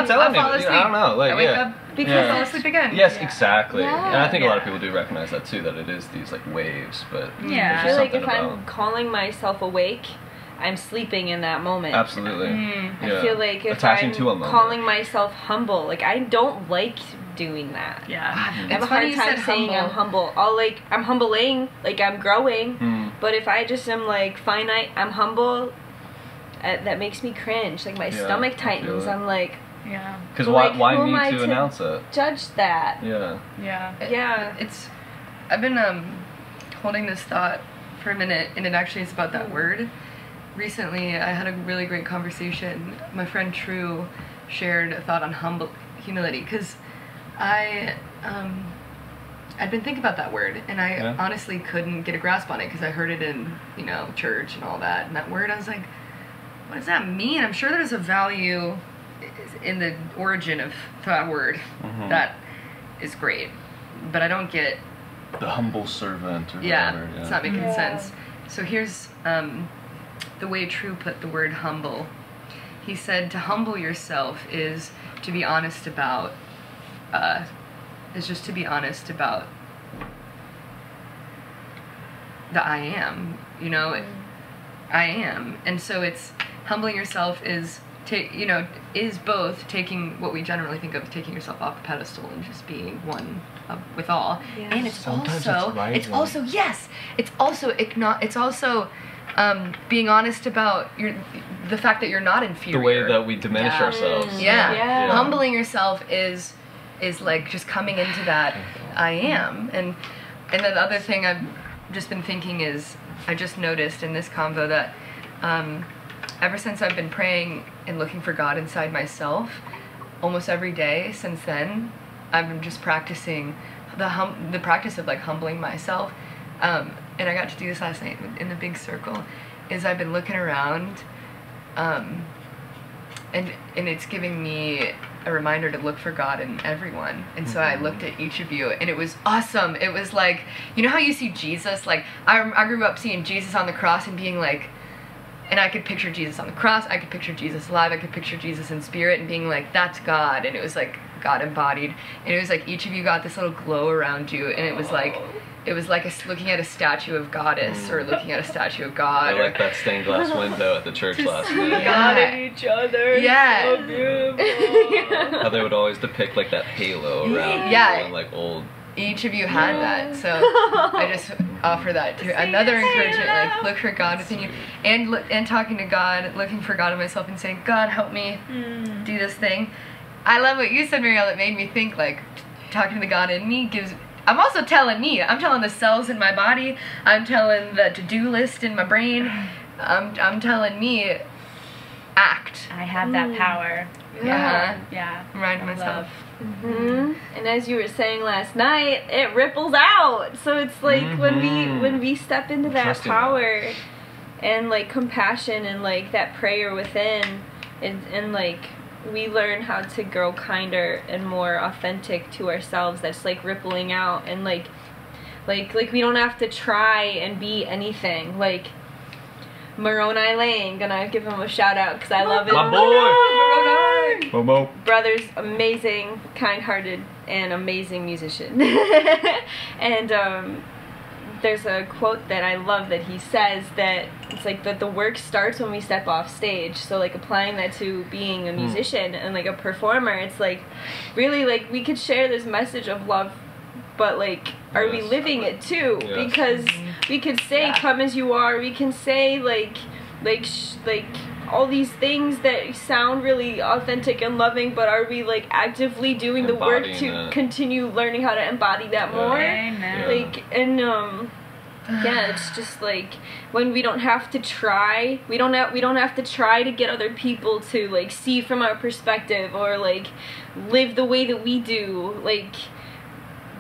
telling me? I don't know. Like, I wake up because I fall asleep again. Yes, exactly. And I think a lot of people do recognize that too, that it is these like waves. But I feel like if I'm calling myself awake, I'm sleeping in that moment. Absolutely. I feel like if I'm calling myself humble, like, I don't like doing that. Yeah. I have a hard time saying I'm humble. I'm humbling, like, I'm growing. But if I just am like finite, I'm humble. That makes me cringe. Like, my stomach tightens. I'm like, because why need to announce it? Judge that. I've been holding this thought for a minute, and it actually is about that word. Recently, I had a really great conversation. My friend True shared a thought on humility, because I'd been thinking about that word, and I honestly couldn't get a grasp on it, because I heard it in church and all that, and that word, I was like, what does that mean? I'm sure there's a value in the origin of that word that is great, but I don't get the humble servant or whatever. It's not making sense. So here's the way True put the word humble. He said to humble yourself is to be honest about just to be honest about the I am, I am. And so it's humbling yourself is both taking what we generally think of, taking yourself off the pedestal and just being one with all. Yes. And it's also being honest about the fact that you're not inferior. The way that we diminish ourselves. Humbling yourself is like just coming into that I am. And then the other thing I've just been thinking is, I just noticed in this convo that ever since I've been praying and looking for God inside myself, almost every day since then, I've been just practicing the practice of like humbling myself. And I got to do this last night in the big circle, is I've been looking around and it's giving me a reminder to look for God in everyone. And so I looked at each of you, and it was awesome. It was like, you know how you see Jesus? Like, I grew up seeing Jesus on the cross and being like, and I could picture Jesus on the cross, I could picture Jesus alive, I could picture Jesus in spirit and being like, that's God. And it was like God embodied. And it was like each of you got this little glow around you, and it was like looking at a statue of Goddess or looking at a statue of God. I like that stained glass window at the church last night. God in each other. Yeah. So beautiful. How they would always depict like that halo around people in like old. Each of you had that, so I just offer that to another encouragement. Like, look for God within you, and talking to God, looking for God in myself, and saying, God, help me do this thing. I love what you said, Marielle. It made me think, like, talking to God in me gives. I'm also telling me. I'm telling the cells in my body. I'm telling the to-do list in my brain. I'm telling me, act. I have that power. Yeah. Remind myself. And as you were saying last night, it ripples out. So it's like when we step into that power and like compassion and like that prayer within, and like we learn how to grow kinder and more authentic to ourselves. That's like rippling out, and like we don't have to try and be anything. Like Moroni Lane, gonna give him a shout out because I love it. My boy! Momo. Brother's amazing, kind-hearted, and amazing musician. And there's a quote that I love that he says that it's like that the work starts when we step off stage. So like applying that to being a musician and like a performer, it's like really like we could share this message of love, but like are we living it too? Because we could say come as you are, we can say like all these things that sound really authentic and loving, but are we like actively doing the work to continue learning how to embody that more? Amen. Like, and it's just like when we don't have to try, we don't have to try to get other people to like see from our perspective or like live the way that we do, like.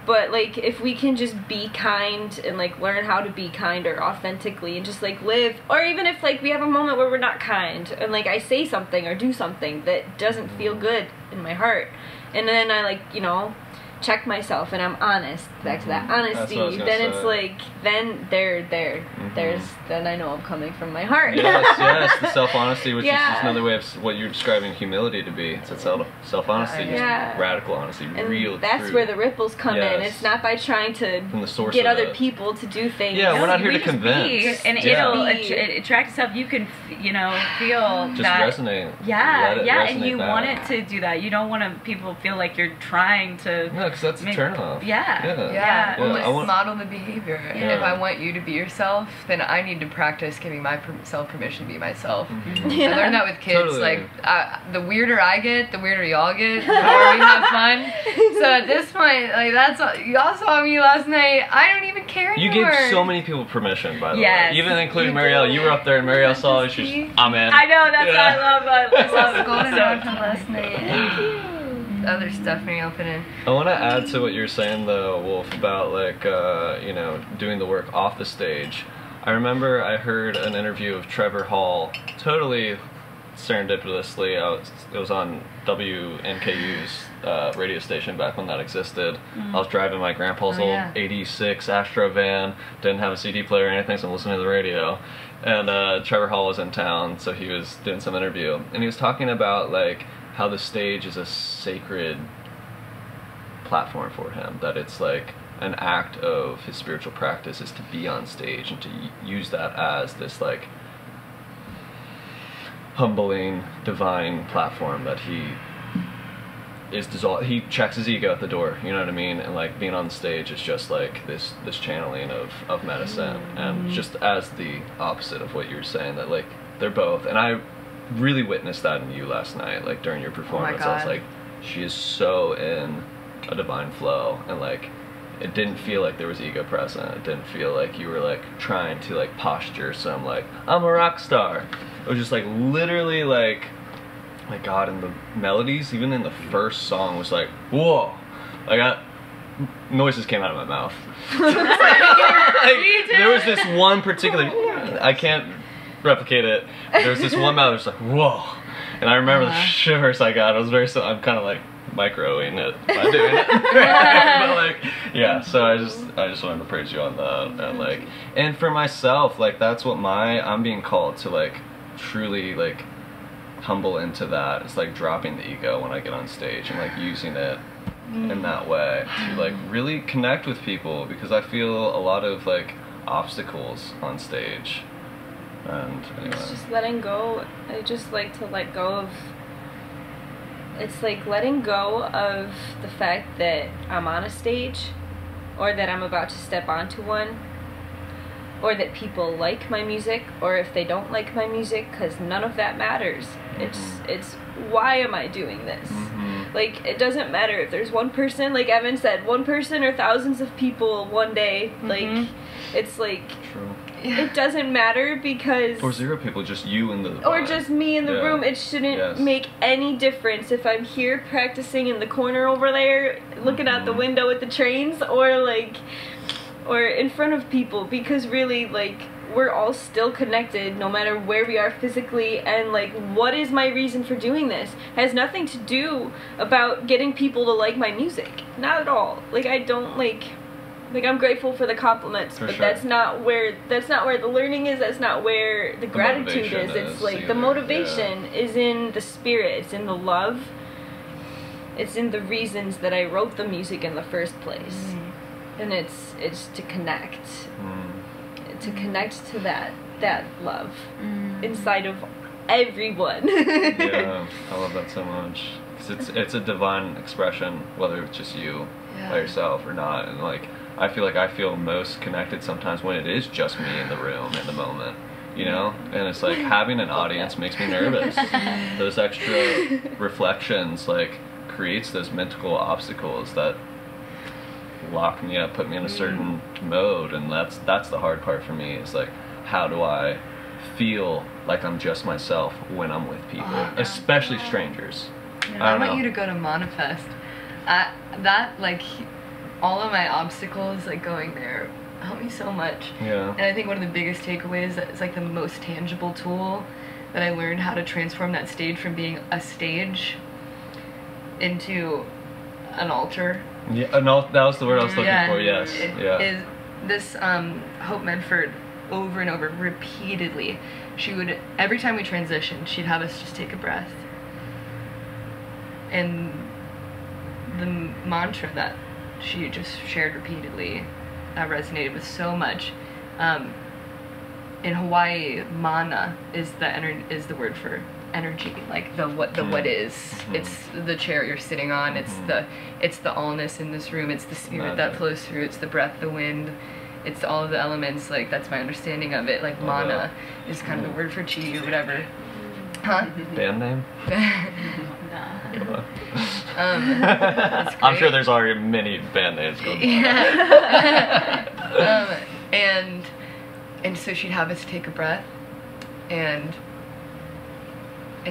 But like if we can just be kind and like learn how to be kinder authentically and just like live, or even if like we have a moment where we're not kind and like I say something or do something that doesn't feel good in my heart, and then I like, you know, check myself and I'm honest, back to that honesty, then it's like then then I know I'm coming from my heart. Yes, the self-honesty, which is just another way of what you're describing humility to be. It's self-honesty, just radical honesty, and real that's truth. Where the ripples come in. It's not by trying to get other people to do things. Yeah, we're not here to convince. And it'll attract itself. You can, you know, feel just that. Resonate. Yeah, resonate and you want it to do that. You don't want people to feel like you're trying to. No, because that's a turn off. Yeah. I want model the behavior. And if I want you to be yourself, then I need to practice giving myself permission to be myself. I learned that with kids. Totally. Like, the weirder I get, the weirder y'all get, the more we have fun. So at this point, like, that's all, y'all saw me last night. I don't even care anymore. You gave so many people permission, by the way. Even including Marielle. You were up there and Marielle saw it. She's, I'm in. I know, that's what I love. The golden hour from last night. Other stuff Marielle put in. I want to add to what you're saying though, Wolf, about like you know, doing the work off the stage. I remember I heard an interview of Trevor Hall, totally serendipitously. It was on WNKU's radio station back when that existed. I was driving my grandpa's old '86 Astro van, didn't have a CD player or anything, so I'm listening to the radio. And Trevor Hall was in town, so he was doing some interview, and he was talking about like how the stage is a sacred platform for him, that it's like an act of his spiritual practice is to be on stage and to use that as this like humbling, divine platform that he is he checks his ego at the door, you know what I mean? And like being on stage is just like this channeling of medicine, and just as the opposite of what you were saying, that like they're both, and I really witnessed that in you last night, like during your performance. I was like, she is so in a divine flow, and like it didn't feel like there was ego present. It didn't feel like you were like trying to like posture some like I'm a rock star. It was just like literally like my God, and the melodies even in the first song was like whoa, like noises came out of my mouth. Like, there was this one particular, I can't replicate it. There's this one moment that's like, whoa. And I remember the shivers I got. I was I'm kind of like microing it by doing it. But like, yeah, so I just wanted to praise you on that. And like, and for myself, like, that's what I'm being called to, like, truly, like, humble into that. It's like dropping the ego when I get on stage and like using it in that way to like really connect with people, because I feel a lot of like obstacles on stage. And anyway, it's just letting go. I just like to let go of, it's like letting go of the fact that I'm on a stage, or that I'm about to step onto one, or that people like my music, or if they don't like my music, because none of that matters. It's why am I doing this? Like, it doesn't matter if there's one person, like Evan said, one person or thousands of people one day. Like, it's like, true. It doesn't matter, because, or 0 people, just you in the or just me in the room. It shouldn't make any difference if I'm here practicing in the corner over there, looking out the window at the trains, or like, or in front of people, because really, like, we're all still connected no matter where we are physically. And like, what is my reason for doing this? It has nothing to do about getting people to like my music. Not at all. Like, I don't like I'm grateful for the compliments, but that's not where the learning is. That's not where the gratitude is. It's like the motivation is in the spirit. It's in the love. It's in the reasons that I wrote the music in the first place. And it's to connect. To connect to that love inside of everyone. Yeah, I love that so much, because it's a divine expression, whether it's just you by yourself or not. And like, I feel most connected sometimes when it is just me in the room in the moment, you know. And it's like having an audience makes me nervous. Those extra reflections like creates those mental obstacles that lock me up, put me in a certain mode. And that's the hard part for me, is like, how do I feel like I'm just myself when I'm with people, especially strangers. I want you to go to Manifest. That, like, all of my obstacles, like, going there helped me so much. Yeah. And I think one of the biggest takeaways, that is like the most tangible tool that I learned how to transform that stage from being a stage into an altar. Yeah, no, that was the word I was looking for. Yes. Is this Hope Medford, over and over, repeatedly, she would, every time we transitioned, she'd have us just take a breath. And the mantra that she just shared repeatedly resonated with so much. In Hawaii, mana is the word for energy, like the what is. It's the chair you're sitting on. It's the allness in this room. It's the spirit that flows through. It's the breath, the wind. It's all of the elements. Like, that's my understanding of it. Like, mana is kind of the word for chi or whatever. Huh? Band name? That's I'm sure there's already many band names going on. And so she'd have us take a breath, and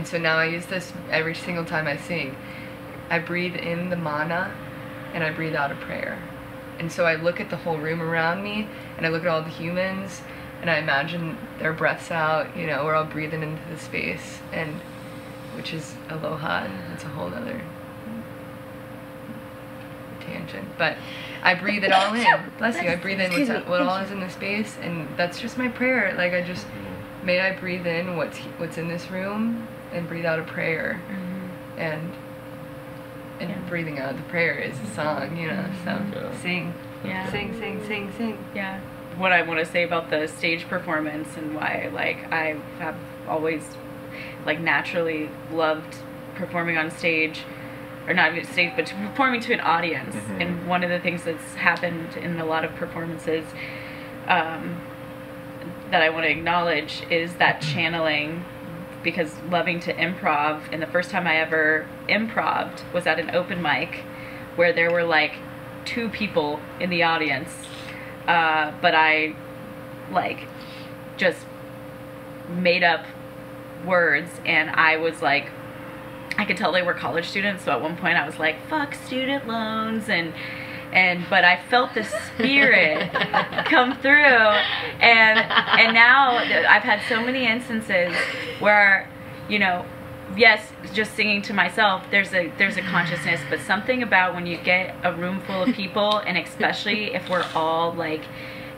so now I use this every single time I sing. I breathe in the mana, and I breathe out a prayer. And so I look at the whole room around me, and I look at all the humans, and I imagine their breaths out, you know, we're all breathing into the space, and which is aloha, and it's a whole other tangent. But I breathe it all in. Bless you. I breathe in what all is in the space, and that's just my prayer. Like, may I breathe in what's in this room, and breathe out a prayer, and breathing out the prayer is a song, you know. So sing, sing. Yeah. What I want to say about the stage performance and why, like, I have always, like, naturally loved performing on stage, or not even stage, but performing to an audience. And one of the things that's happened in a lot of performances that I want to acknowledge is that channeling, because loving to improv, and the first time I ever improv'd was at an open mic where there were like 2 people in the audience, but I like just made up words, and I was like, I could tell they were college students, so at one point I was like, fuck student loans, and but I felt the spirit come through, and now I've had so many instances where, you know, yes, just singing to myself, there's a consciousness, but something about when you get a room full of people, and especially if we're all like,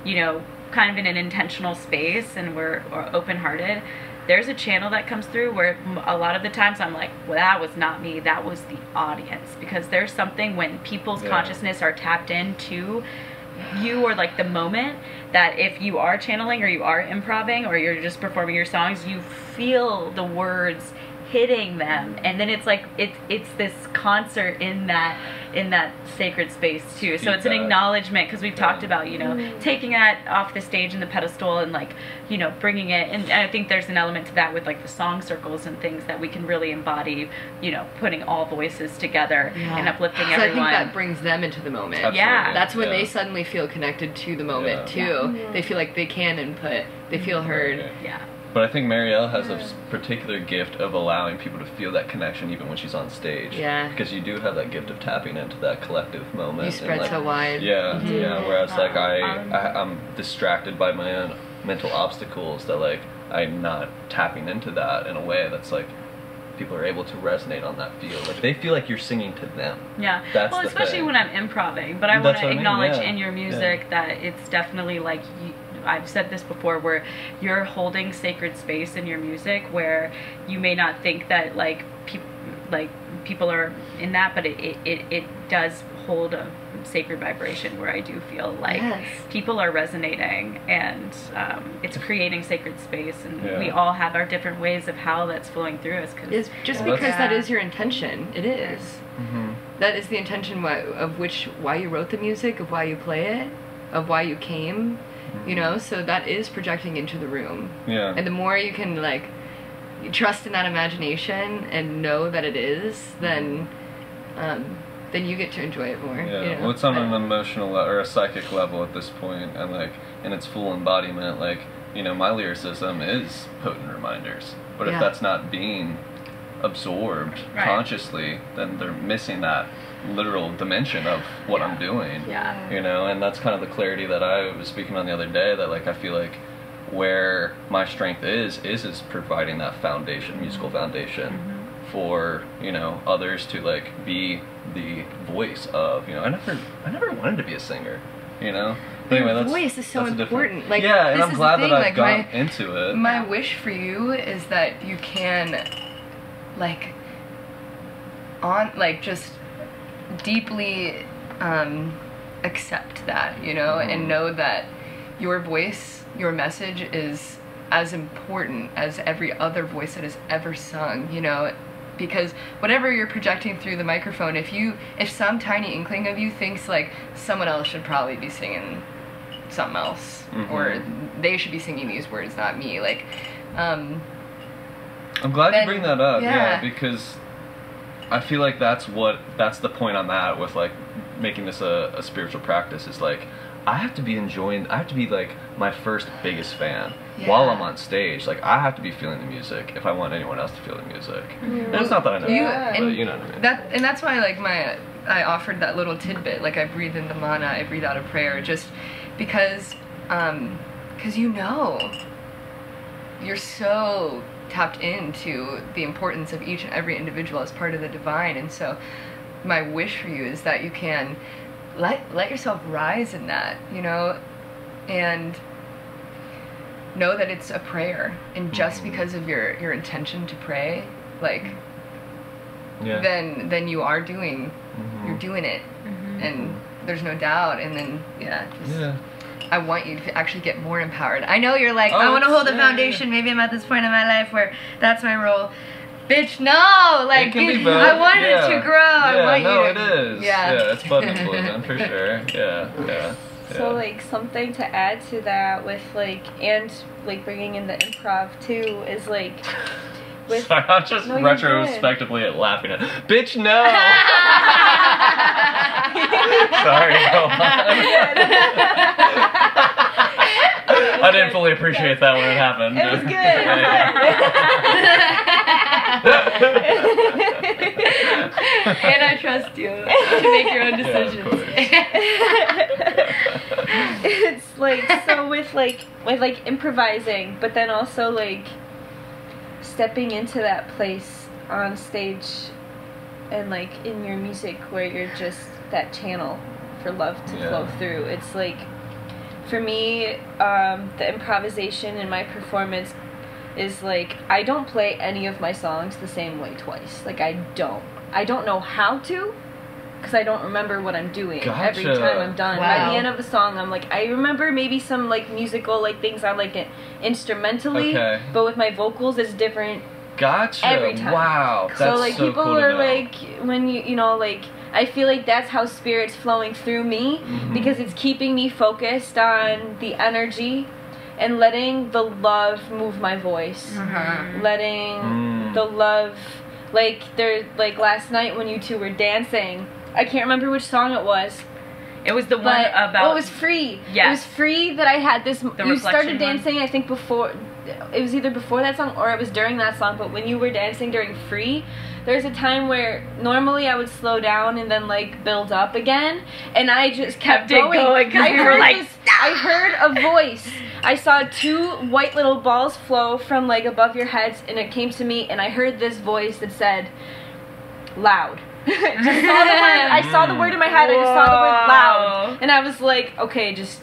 you know, kind of in an intentional space and we're open-hearted, there's a channel that comes through where a lot of the times I'm like, well, that was not me, that was the audience. Because there's something when people's consciousness are tapped into you, or like the moment, that if you are channeling or you are improvising or you're just performing your songs, you feel the words hitting them, and then it's like it's this concert in that sacred space too. So it's an acknowledgement, because we've talked about, you know, taking that off the stage and the pedestal and, like, you know, bringing it, and I think there's an element to that with like the song circles and things that we can really embody, you know, putting all voices together and uplifting everyone. I think that brings them into the moment. Absolutely. Yeah, that's when they suddenly feel connected to the moment too. They feel like they can input, they feel heard. But I think Marielle has a particular gift of allowing people to feel that connection even when she's on stage. Yeah. Because you do have that gift of tapping into that collective moment. You spread like, so wide. Yeah, yeah. Whereas like I'm distracted by my own mental obstacles, that like I'm not tapping into that in a way that's like people are able to resonate on that feel. Like they feel like you're singing to them. Yeah. That's well, the especially thing. when I'm improvising. But I want to acknowledge in your music that it's definitely like I've said this before, where you're holding sacred space in your music, where you may not think that like people are in that, but it does hold a sacred vibration, where I do feel like people are resonating, and it's creating sacred space, and we all have our different ways of how that's flowing through us. It's just because that is your intention. It is. That is the intention of why you wrote the music, of why you play it, of why you came. You know, so that is projecting into the room. Yeah. And the more you can like trust in that imagination and know that it is, then you get to enjoy it more. Yeah. You know? Well, it's on an emotional or a psychic level at this point, and like in its full embodiment. Like, you know, my lyricism is potent reminders, but if that's not being absorbed consciously, then they're missing that literal dimension of what I'm doing. You know, and that's kind of the clarity that I was speaking on the other day, that like I feel like where my strength is providing that foundation, musical foundation for, you know, others to like be the voice of, you know, I never wanted to be a singer, you know. But anyway, your voice is so important. Like, yeah, and this I'm glad that I've like, gotten into it. My wish for you is that you can like just deeply accept that, you know, and know that your voice, your message is as important as every other voice that has ever sung, you know, because whatever you're projecting through the microphone, if some tiny inkling of you thinks like someone else should probably be singing something else, or they should be singing these words, not me, like I'm glad you bring that up, because I feel like that's the point I'm at with like making this a spiritual practice, is like I have to be like my first biggest fan while I'm on stage. Like I have to be feeling the music if I want anyone else to feel the music. And it's not that I know that, but you know what I mean. That's why like I offered that little tidbit, like I breathe in the mana, I breathe out a prayer, just because you know you're so tapped into the importance of each and every individual as part of the divine. And so my wish for you is that you can let yourself rise in that, you know, and know that it's a prayer, and just because of your intention to pray, like then you are doing you're doing it, and there's no doubt. And then I want you to actually get more empowered. I know you're like, I want to hold the foundation. Maybe I'm at this point in my life where that's my role. Bitch, no! Like, I want it to grow. I want it is. Yeah, it's button blooming for sure. Yeah. So like something to add to that with like, and like bringing in the improv too, is like with sorry, I'm just retrospectively laughing at bitch, no. Sorry, go on. I didn't fully appreciate that when it happened. It was good. And I trust you to make your own decisions. It's like, so with improvising, but then also like stepping into that place on stage and like in your music where you're just that channel for love to flow through. It's like, for me, the improvisation in my performance is like, I don't play any of my songs the same way twice. Like, I don't know how to, because I don't remember what I'm doing every time I'm done. Wow. By the end of a song, I'm like, I remember maybe some like musical like things I like it instrumentally, but with my vocals it's different. Gotcha. Every time. Wow. That's so like people cool are to know. like, when you know, like, I feel like that's how Spirit's flowing through me, because it's keeping me focused on the energy and letting the love move my voice. Letting the love, like, last night when you two were dancing, I can't remember which song it was. It was the one about... Oh, it was Free. Yes. It was Free that I had this... You started dancing, I think, before... It was either before that song or it was during that song, but when you were dancing during Free, there's a time where normally I would slow down and then like build up again, and I just kept going because we were like, I heard a voice. I saw two white little balls flow from like above your heads, and it came to me, and I heard this voice that said, loud. I saw the word in my head. I just saw the word loud, and I was like, okay, just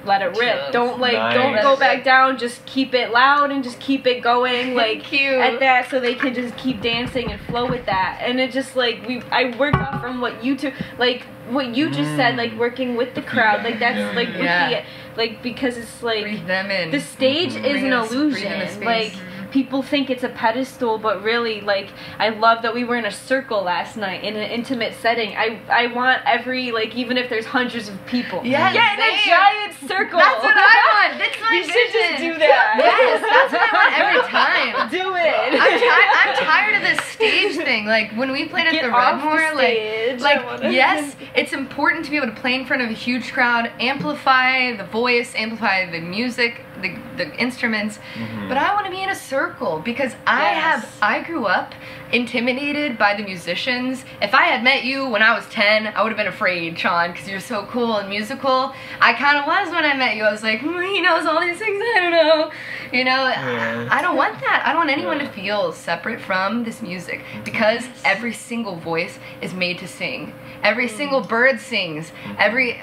let it rip. Don't go back down. Just keep it loud and just keep it going, like at that, so they can just keep dancing and flow with that. And it just like I worked off from what you two, like what you just said, like working with the crowd, like that's like with the, like, because it's like breathe them in. The stage is an illusion. Like, people think it's a pedestal, but really, like, I love that we were in a circle last night in an intimate setting. I want every, like, even if there's hundreds of people, get in a giant circle. That's what I want. That's my vision. should just do that. Yes, that's what I want every time. Do it. I'm tired of this stage thing. Like, when we played at the Redmore, yes, it's important to be able to play in front of a huge crowd, amplify the voice, amplify the music, the instruments, but I want to be in a circle, because I grew up intimidated by the musicians. If I had met you when I was 10, I would have been afraid, Sean, because you're so cool and musical. I kind of was when I met you. I was like, he knows all these things I don't know. You know, I don't want that. I don't want anyone to feel separate from this music, because every single voice is made to sing. Every single bird sings.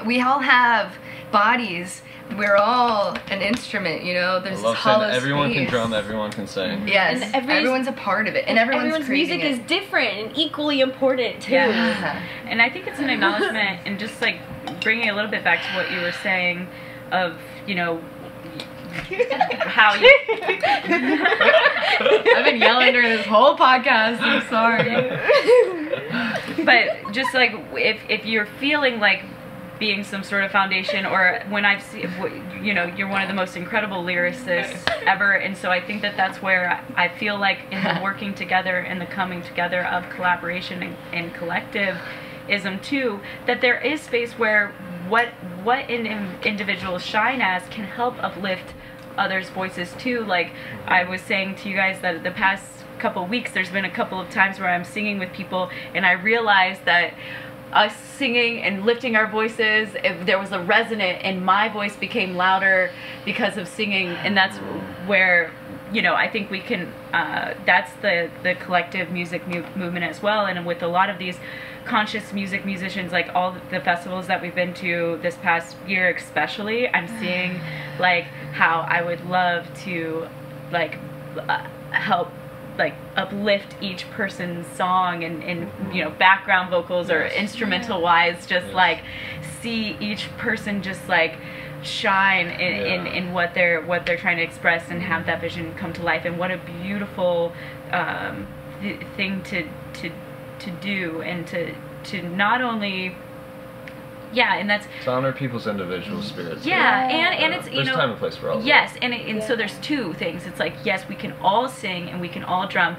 We all have bodies. We're all an instrument, you know. There's this hollow everyone space. Can drum, everyone can sing. Yes, and everyone's a part of it, and everyone's music is different and equally important too. Yeah. And I think it's an acknowledgement, and just like bringing a little bit back to what you were saying, of, you know, how you. I've been yelling during this whole podcast. I'm sorry. But just like if you're feeling like being some sort of foundation, or when I've seen, you know, you're one of the most incredible lyricists ever, and so I think that's where I feel like in the working together and the coming together of collaboration and collectivism too, that there is space where what individuals shine as can help uplift others' voices too. Like I was saying to you guys that the past couple of weeks, there's been a couple of times where I'm singing with people, and I realized that us singing and lifting our voices, if there was a resonant, and my voice became louder because of singing, and that's where, you know, I think we can, that's the collective music movement as well. And with a lot of these conscious music musicians, like all the festivals that we've been to this past year especially, I'm seeing like how I would love to like help like uplift each person's song, and you know, background vocals or instrumental wise, just like see each person just like shine in what they're trying to express, and have that vision come to life. And what a beautiful thing to do, and to not only and that's to honor people's individual spirits. And it's, you there's know, time and place for all. Yes, and so there's two things. It's like, yes, we can all sing and we can all drum,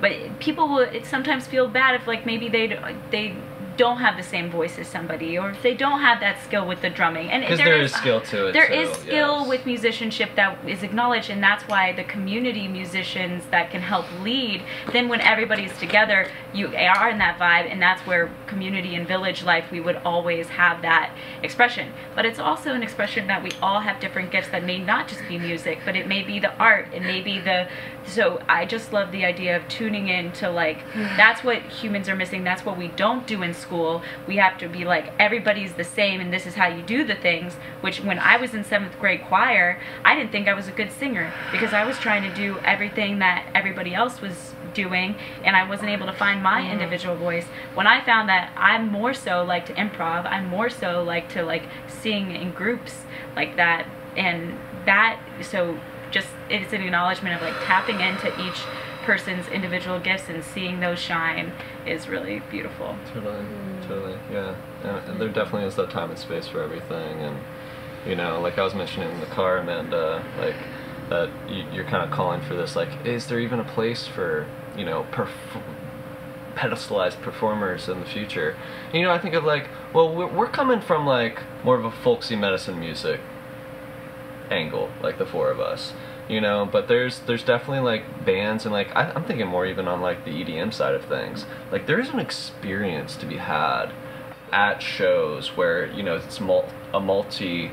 but people will sometimes feel bad if like maybe they don't have the same voice as somebody, or if they don't have that skill with the drumming. And because there is skill to it. There too, is skill yes. with musicianship that is acknowledged, and that's why the community musicians that can help lead, then when everybody's together, you are in that vibe, and that's where community and village life, we would always have that expression. But it's also an expression that we all have different gifts that may not just be music, but it may be the art, it may be the, so I just love the idea of tuning in to like, that's what humans are missing, that's what we don't do in school. We have to be like, everybody's the same and this is how you do the things, which when I was in 7th grade choir, I didn't think I was a good singer because I was trying to do everything that everybody else was doing, and I wasn't able to find my individual voice. When I found that I'm more so like to improv, I'm more so like to like sing in groups like that, and that, so just it's an acknowledgement of like tapping into each person's individual gifts and seeing those shine is really beautiful. Totally, yeah. And there definitely is that time and space for everything, and you know, like I was mentioning in the car, Amanda, like that you're kind of calling for this, like, is there even a place for, you know, pedestalized performers in the future? And, you know, I think of like, well, we're coming from like more of a folksy medicine music angle, like the four of us, you know, but there's definitely like bands, and like I'm thinking more even on like the EDM side of things, like there is an experience to be had at shows where, you know, it's a multi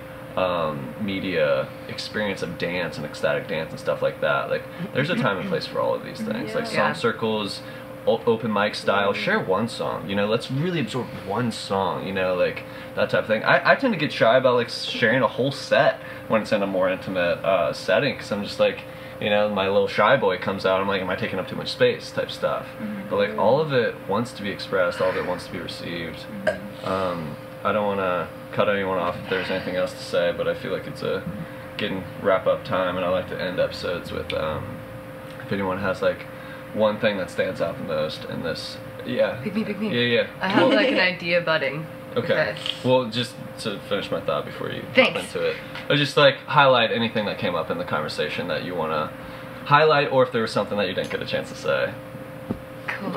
media experience of dance and ecstatic dance and stuff like that. Like there's a time and place for all of these things. Like song circles, open mic style, share one song, you know, let's really absorb one song, you know, like that type of thing. I tend to get shy about like sharing a whole set when it's in a more intimate setting, because I'm just like, you know, my little shy boy comes out, I'm like, am I taking up too much space type stuff? But like all of it wants to be expressed, all of it wants to be received. I don't want to cut anyone off if there's anything else to say, but I feel like it's a getting wrap up time, and I like to end episodes with if anyone has like one thing that stands out the most in this. Pick me. Yeah. I have like an idea budding. Okay. Well, just to finish my thought before you Thanks. hop into it, I'll just like highlight anything that came up in the conversation that you want to highlight, or if there was something that you didn't get a chance to say. Cool.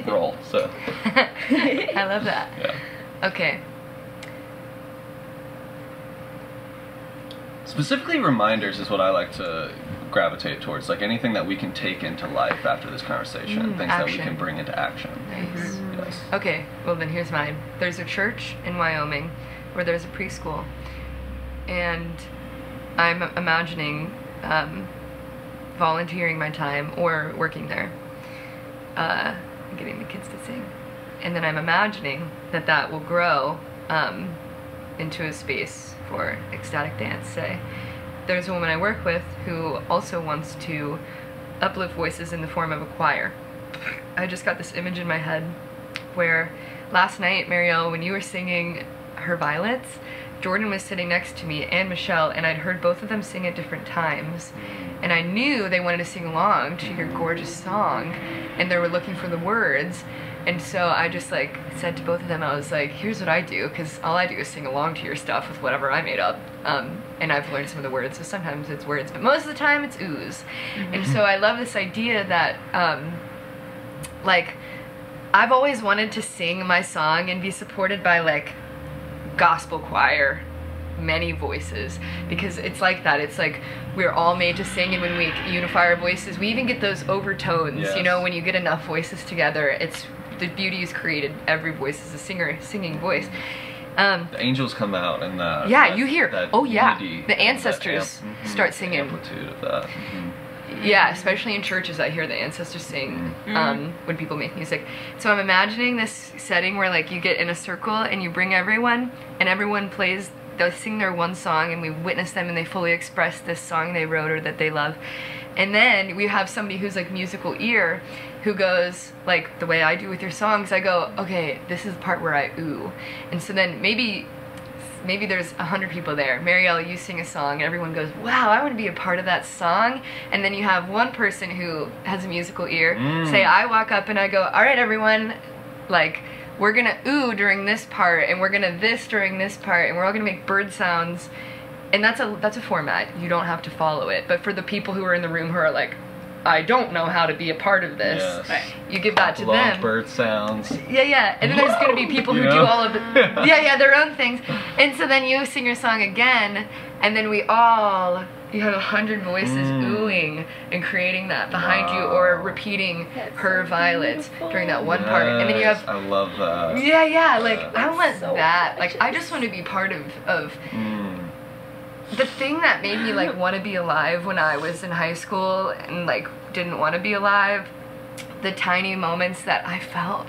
Roll. So. I love that. Yeah. Okay. Specifically, reminders is what I like to gravitate towards, like anything that we can take into life after this conversation, things that we can bring into action. Nice. Yes. Okay, well then here's mine. There's a church in Wyoming where there's a preschool, and I'm imagining volunteering my time or working there, and getting the kids to sing. And then I'm imagining that will grow into a space for ecstatic dance, say. There's a woman I work with who also wants to uplift voices in the form of a choir. I just got this image in my head where last night, Marielle, when you were singing Her Violets, Jordan was sitting next to me, and Michelle, and I'd heard both of them sing at different times. And I knew they wanted to sing along to your gorgeous song, and they were looking for the words. And so I just like said to both of them, I was like, here's what I do, because all I do is sing along to your stuff with whatever I made up. And I've learned some of the words, so sometimes it's words, but most of the time it's ooze. And so I love this idea that, like, I've always wanted to sing my song and be supported by like gospel choir, many voices, because it's like that. It's like we're all made to sing, and when we unify our voices, we even get those overtones. You know, when you get enough voices together, it's the beauty is created. Every voice is a singing voice. The angels come out, and you hear. Unity, the ancestors start singing. The amplitude of that. Yeah, especially in churches, I hear the ancestors sing when people make music. So I'm imagining this setting where like you get in a circle and you bring everyone, and everyone plays. They'll sing their one song, and we witness them, and they fully express this song they wrote or that they love. And then we have somebody who's like musical ear, who goes like the way I do with your songs. I go, okay, this is the part where I ooh, and so then maybe there's 100 people there. Marielle, you sing a song, and everyone goes, wow, I want to be a part of that song. And then you have one person who has a musical ear. Say, I walk up and I go, all right, everyone, like, we're gonna ooh during this part, and we're gonna this during this part, and we're all gonna make bird sounds. And that's a format. You don't have to follow it. But for the people who are in the room who are like, I don't know how to be a part of this. Yes. Right. You give that to Long them. bird sounds. Yeah. And then there's going to be people who You do know? all of the, their own things. And so then you sing your song again, and then you have 100 voices oohing and creating that behind you, or repeating That's Her so Violet beautiful. during that one part. And then you have, I love that. yeah, like, I want so that. Like, I precious. just want to be part of Mm. the thing that made me like want to be alive when I was in high school and like didn't want to be alive, the tiny moments that I felt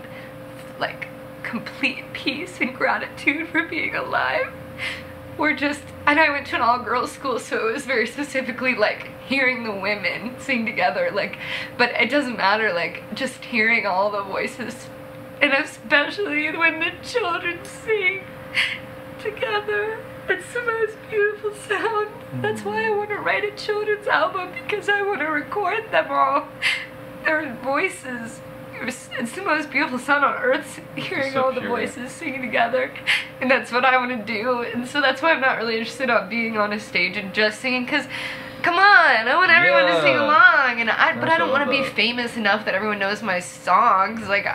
like complete peace and gratitude for being alive were just, and I went to an all-girls school, so it was very specifically like hearing the women sing together, like, but it doesn't matter, like just hearing all the voices, and especially when the children sing together. It's the most beautiful sound. That's why I want to write a children's album, because I want to record them all. Their voices. It's the most beautiful sound on earth, hearing So all the pure. voices singing together. And that's what I want to do. And so that's why I'm not really interested in being on a stage and just singing, because come on, I want everyone to sing Yeah. along. And but I don't love want to be that. famous enough that everyone knows my songs. Like,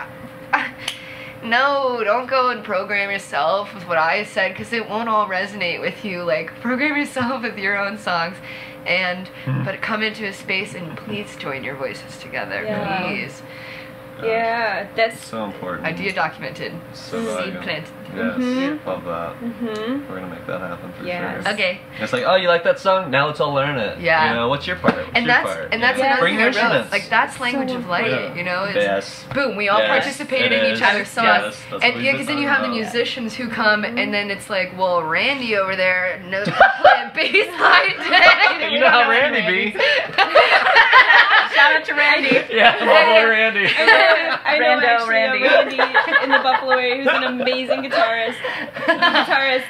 no, don't go and program yourself with what I said, because it won't all resonate with you. Like, program yourself with your own songs, and but come into a space and please join your voices together, Yeah. please. Yeah, that's So important. Idea documented. So Seed valuable. planted. Yes, Mhm. love that. mhm. We're gonna make that happen for Yes. sure. Okay. It's like, oh, you like that song? Now let's all learn it. Yeah. You know, what's your part? What's And your that's part? another Yeah. Bring thing your I wrote. instruments. Like, that's language of light, Yeah. you know? Is Yes. boom, we all Yes, participated it in is. each other's songs. Yes, that's what And we've yeah, been because then you talking have the about. musicians who come, and then it's like, well, Randy over there knows playing bass line. You know how Randy be. Shout out to Randy. Yeah, my boy Randy. I know Rando actually Randy. a Randy in the Buffalo area who's an amazing guitarist.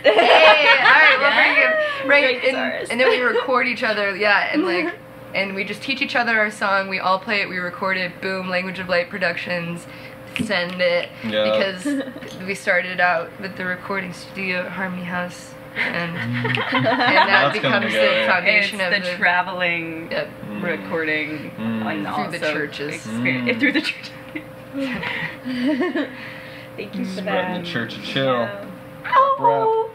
Hey, all right, we'll bring him. Right, Great guitarist. and then we record each other, yeah, and like, and we just teach each other our song. We all play it. We record it. Boom, Language of Light Productions. Send it, Yeah. because we started out with the recording studio at Harmony House, and that That's coming becomes the together. It's foundation of the traveling Yep. recording and Through the also churches. experience through the churches. Thank you for Spreading that. the church of chill. Oh.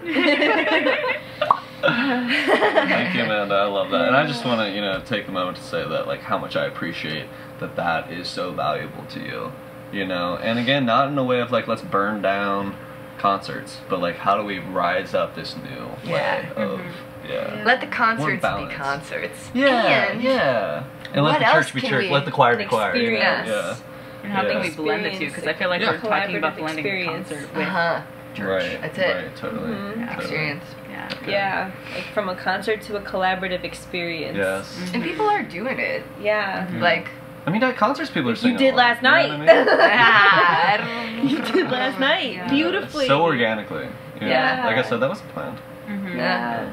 Thank you, Amanda. I love that. And I just want to, take the moment to say that, like, how much I appreciate that is so valuable to you, And again, not in a way of, like, let's burn down concerts, but, like, how do we rise up this new way of, Let the concerts be balance. concerts. Yeah, And yeah. And let what the else church be can church. we- Let the choir be An choir. experience. Yeah. And how can we Yeah. blend the two? Because I feel like Yeah. we're talking about Collaborative blending experience. concert with church. Right. That's it. Right. Totally. Mhm. Totally. Experience. yeah. Yeah, like from a concert to a collaborative experience. Yes. And people are doing it. Yeah. Like, I mean, at concerts, people are singing. did along, last you know night. what I mean? I don't You did last night Yeah. beautifully. So organically. Yeah. Like I said, that wasn't planned. Mm-hmm. Yeah.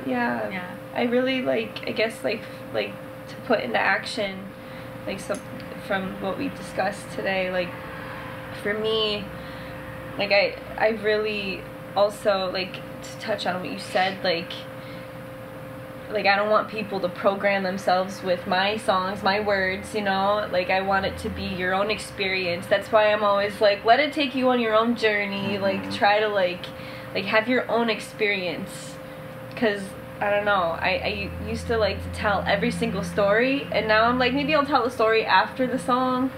Yeah. Yeah. I really like. I guess like to put into action, like some from what we discussed today. Like for me, like I really also like to touch on what you said. Like I don't want people to program themselves with my songs, my words, Like, I want it to be your own experience. That's why I'm always like, let it take you on your own journey. Like, try to, like have your own experience. Because, I don't know, I used to like to tell every single story. And now I'm like, maybe I'll tell the story after the song.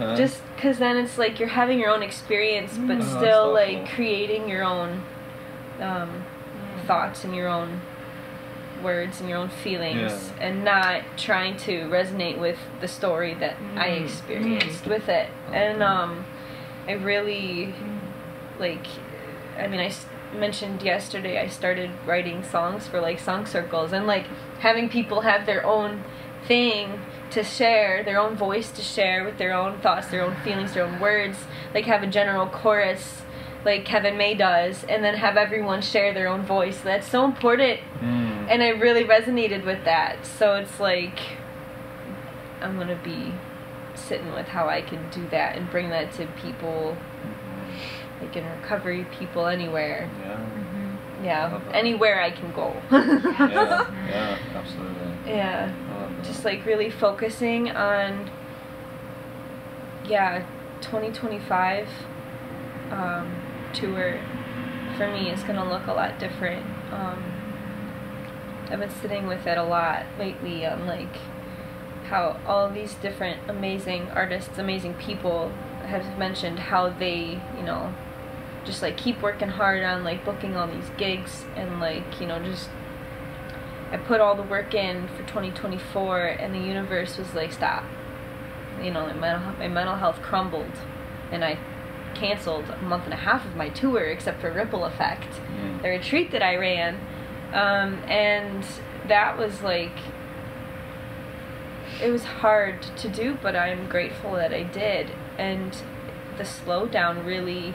Okay. Just because then it's like you're having your own experience, but that's still, like, thoughtful. creating your own thoughts and your own words and your own feelings, and not trying to resonate with the story that I experienced with it. And I really like, I mean, mentioned yesterday I started writing songs for like song circles, and like having people have their own thing to share, their own voice to share with their own thoughts, their own feelings, their own words, like have a general chorus like Kevin May does, and then have everyone share their own voice. That's so important. And I really resonated with that. So it's like, I'm going to be sitting with how I can do that and bring that to people, like in recovery, people anywhere. Yeah. Yeah, Love that. anywhere I can go. Yeah, absolutely. Yeah, I love that. just like really focusing on, 2025 tour for me is gonna look a lot different. I've been sitting with it a lot lately on like how all these different amazing artists, amazing people have mentioned how they, just like keep working hard on like booking all these gigs and like, just I put all the work in for 2024 and the universe was like, stop. My mental health crumbled and I canceled a month and a half of my tour except for Ripple Effect, the retreat that I ran. And that was like, it was hard to do, but I'm grateful that I did. And the slowdown really,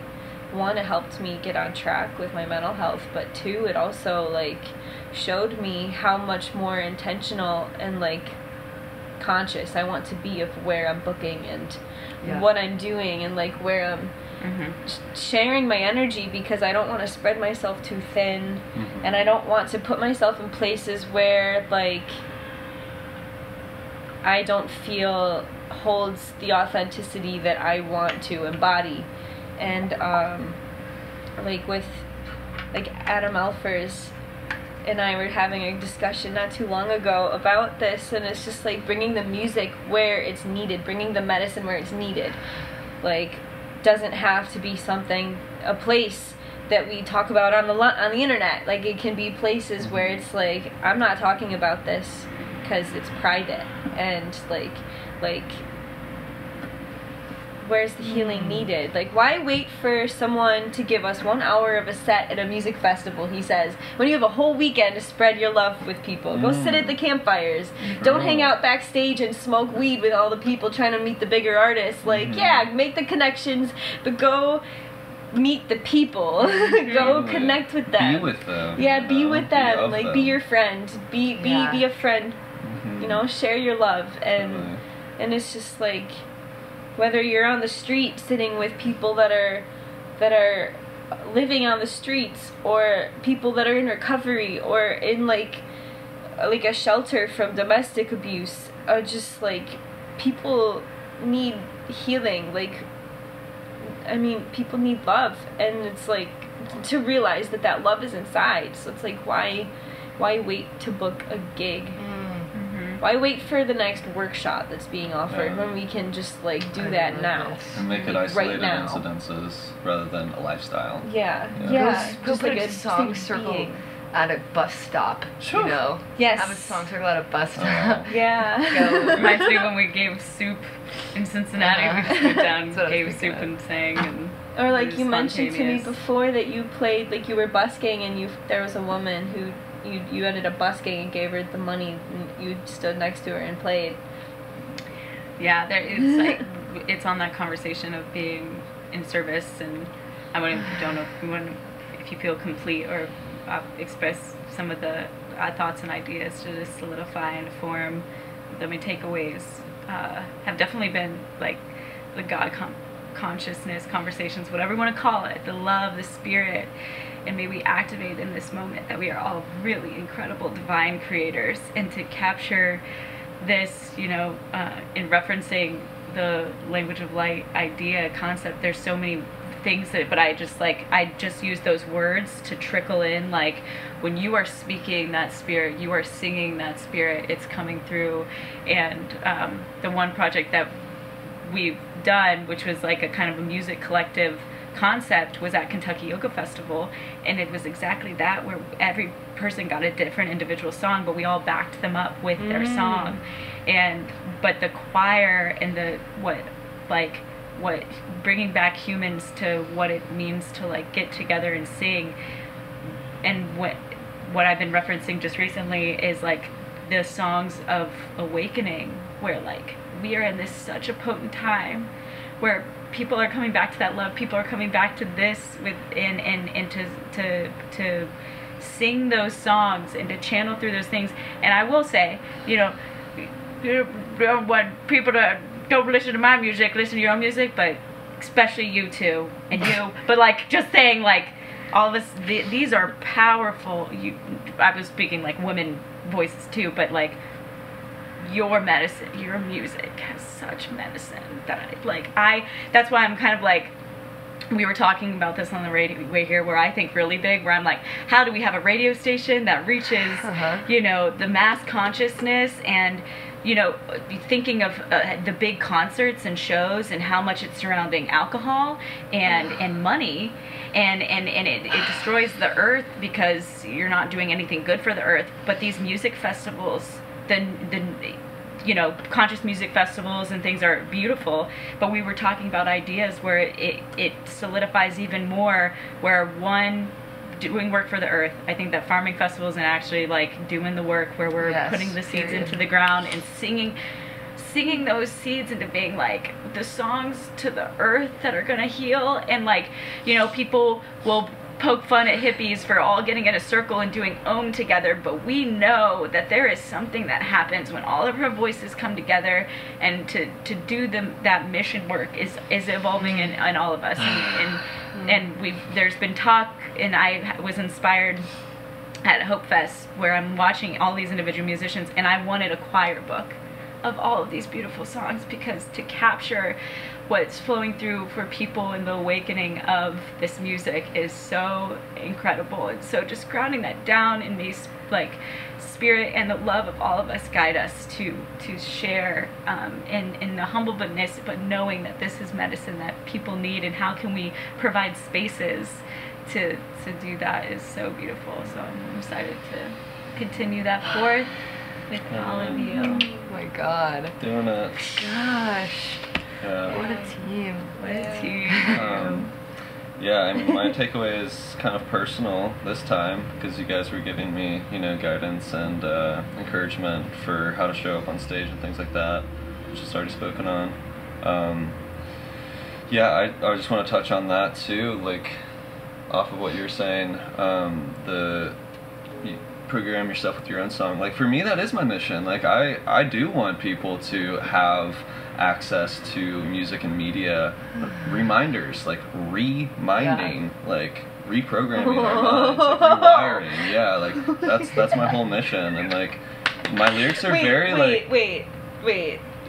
one, it helped me get on track with my mental health, but two, it also like showed me how much more intentional and like conscious I want to be of where I'm booking and what I'm doing and like where I'm sharing my energy, because I don't want to spread myself too thin, and I don't want to put myself in places where like I don't feel holds the authenticity that I want to embody. And like with like Adam Elfers and I were having a discussion not too long ago about this, and it's just like bringing the music where it's needed, bringing the medicine where it's needed. Like, doesn't have to be a place that we talk about on the internet. Like, it can be places where it's like, I'm not talking about this because it's private, and like where's the healing needed? Like, why wait for someone to give us 1 hour of a set at a music festival, he says, when you have a whole weekend to spread your love with people? Go sit at the campfires. Don't hang out backstage and smoke weed with all the people trying to meet the bigger artists. Like, make the connections, but go meet the people. Go connect with them. Be with them. Yeah, be with them. Like, be your friend. Be a friend. Share your love. And it's just like, whether you're on the street sitting with people that are living on the streets, or people that are in recovery, or in like a shelter from domestic abuse, or just like people need healing. Like, I mean, people need love, and it's like to realize that love is inside. So it's like, why wait to book a gig? Why wait for the next workshop that's being offered when we can just like do that now? And make it like, isolated right incidences rather than a lifestyle. Yeah. Go Just put like a song circle being. at a bus stop. Yes. Have a song circle at a bus stop. Yeah. Reminds me when we gave soup in Cincinnati. We just went down and gave soup and sang. And or like you mentioned to me spontaneous. before that you played, like you were busking, and there was a woman who you ended up busking and gave her the money, and you stood next to her and played. Yeah, it's like it's on that conversation of being in service, and I don't know if you feel complete or express some of the thoughts and ideas to just solidify and form. My takeaways have definitely been like the God consciousness conversations, whatever you want to call it, the love, the spirit. And may we activate in this moment that we are all really incredible divine creators, and to capture this, in referencing the language of light idea concept, there's so many things but I just use those words to trickle in, like when you are speaking that spirit, you are singing that spirit, it's coming through. And the one project that we've done, which was like a kind of a music collective concept, was at Kentucky Yoga Festival, and it was exactly that, where every person got a different individual song, but we all backed them up with their song. But the choir and what bringing back humans to what it means to like get together and sing. And what I've been referencing just recently is like the songs of awakening, where like we are in this such a potent time where people are coming back to that love, people are coming back to this and to sing those songs and to channel through those things. And I will say, you don't want people to don't listen to my music, listen to your own music, but especially you two and you. But like just saying, like all of us, these are powerful. I was speaking like women voices too, but like your medicine, your music has such medicine that that's why I'm kind of like, we were talking about this on the radio way here, where I think really big, where I'm like, how do we have a radio station that reaches, you know, the mass consciousness, and, you know, thinking of the big concerts and shows and how much it's surrounding alcohol and money, and it destroys the earth because you're not doing anything good for the earth. But these music festivals, the you know, conscious music festivals and things are beautiful, but we were talking about ideas where it solidifies even more, where one, doing work for the earth. I think that farming festivals and actually like doing the work where we're putting the seeds into the ground and singing those seeds into being like the songs to the earth that are gonna heal. And like, you know, people will poke fun at hippies for all getting in a circle and doing Om together, but we know that there is something that happens when all of our voices come together, and to do that mission work is evolving in all of us. And there's been talk, and I was inspired at Hope Fest, where I'm watching all these individual musicians, and I wanted a choir book of all of these beautiful songs, because to capture what's flowing through for people in the awakening of this music is so incredible. And so just grounding that down in these like spirit and the love of all of us guide us to share in the humbleness, but knowing that this is medicine that people need, and how can we provide spaces to do that is so beautiful. So I'm excited to continue that forth with all of you. Oh my God. Doing it. Gosh. Yeah. What a team. What a team. Yeah, I mean, my takeaway is kind of personal this time, because you guys were giving me, you know, guidance and encouragement for how to show up on stage and things like that, which is already spoken on. Yeah, I just want to touch on that too, like, off of what you were saying, you program yourself with your own song. Like, for me, that is my mission. Like, I do want people to have access to music and media, reminders, like reminding, like reprogramming our minds, like rewiring. Yeah, like that's my whole mission. And like my lyrics are wait,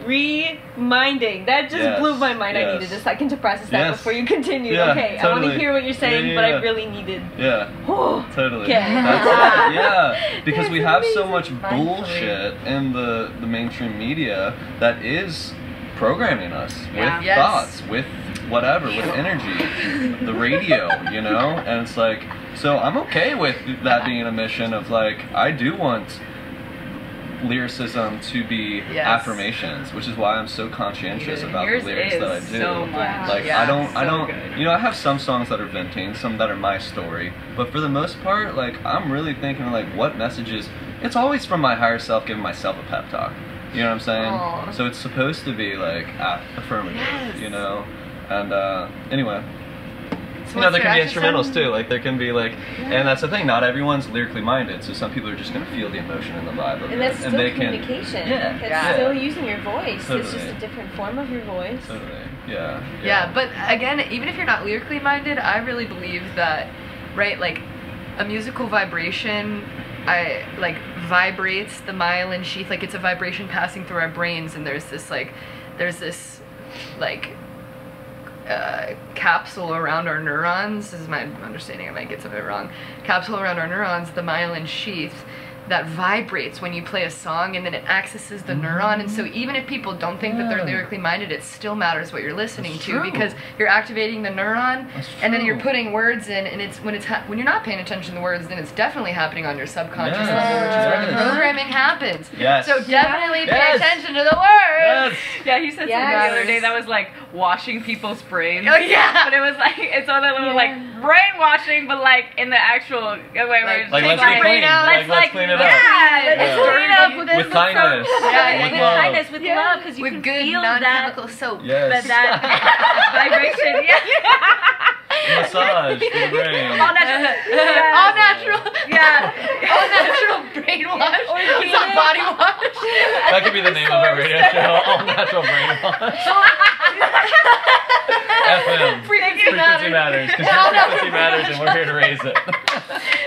reminding. That just blew my mind. I needed a second to process that before you continued. Yeah, okay, totally. I want to hear what you're saying, but I really needed. Yeah, totally. Okay. Yeah, because we have so much Mindfully. bullshit in the mainstream media that is programming us with Yes. thoughts, with whatever, with energy, the radio, you know? And it's like, so I'm okay with that being a mission of like, I do want lyricism to be affirmations, which is why I'm so conscientious about Yours the lyrics is that I do. so much. Like, Yeah, I don't, good. you know, I have some songs that are venting, some that are my story, but for the most part, like, I'm really thinking like, what messages, it's always from my higher self giving myself a pep talk. You know what I'm saying? Aww. So it's supposed to be like affirmative, you know? And anyway. So You know, what's there can your be action instrumentals song? too. Like, there can be like, and that's the thing, not everyone's lyrically minded, so some people are just gonna feel the emotion and the vibe of And that's it. still And they communication. Yeah. That's still using your voice. It's just Totally. a different form of your voice. Totally. Yeah. Yeah, but again, even if you're not lyrically minded, I really believe that, right, like a musical vibration, vibrates the myelin sheath, like it's a vibration passing through our brains, and there's this capsule around our neurons. This is my understanding, I might get some of it wrong. Capsule around our neurons, the myelin sheath, that vibrates when you play a song, and then it accesses the neuron. And so even if people don't think that they're lyrically minded, it still matters what you're listening That's to, true. because you're activating the neuron, That's and then you're true. putting words in, and it's when you're not paying attention to the words, then it's definitely happening on your subconscious Yes. level, which is where the Yes. programming happens. Yes. So definitely pay Yes. attention to the words. Yes. Yeah, he said something Yes. the other day that was like washing people's brains. Oh yeah. But it was like, it's all that little like brainwashing, but like in the actual way where it's Like, just let's be clean. Let's clean it up. Yeah, let's Yeah. clean it up With kindness. Yeah, with with love. kindness, with love, because you With can good feel non-chemical soap. Yes. that vibration. Yeah. Massage for the brain. All natural. All natural. Yeah. All natural brain wash. Some body wash. That could be the name of our radio show. All natural brain wash. FM. Frequency frequency matters, because your frequency matters, and we're here to raise it.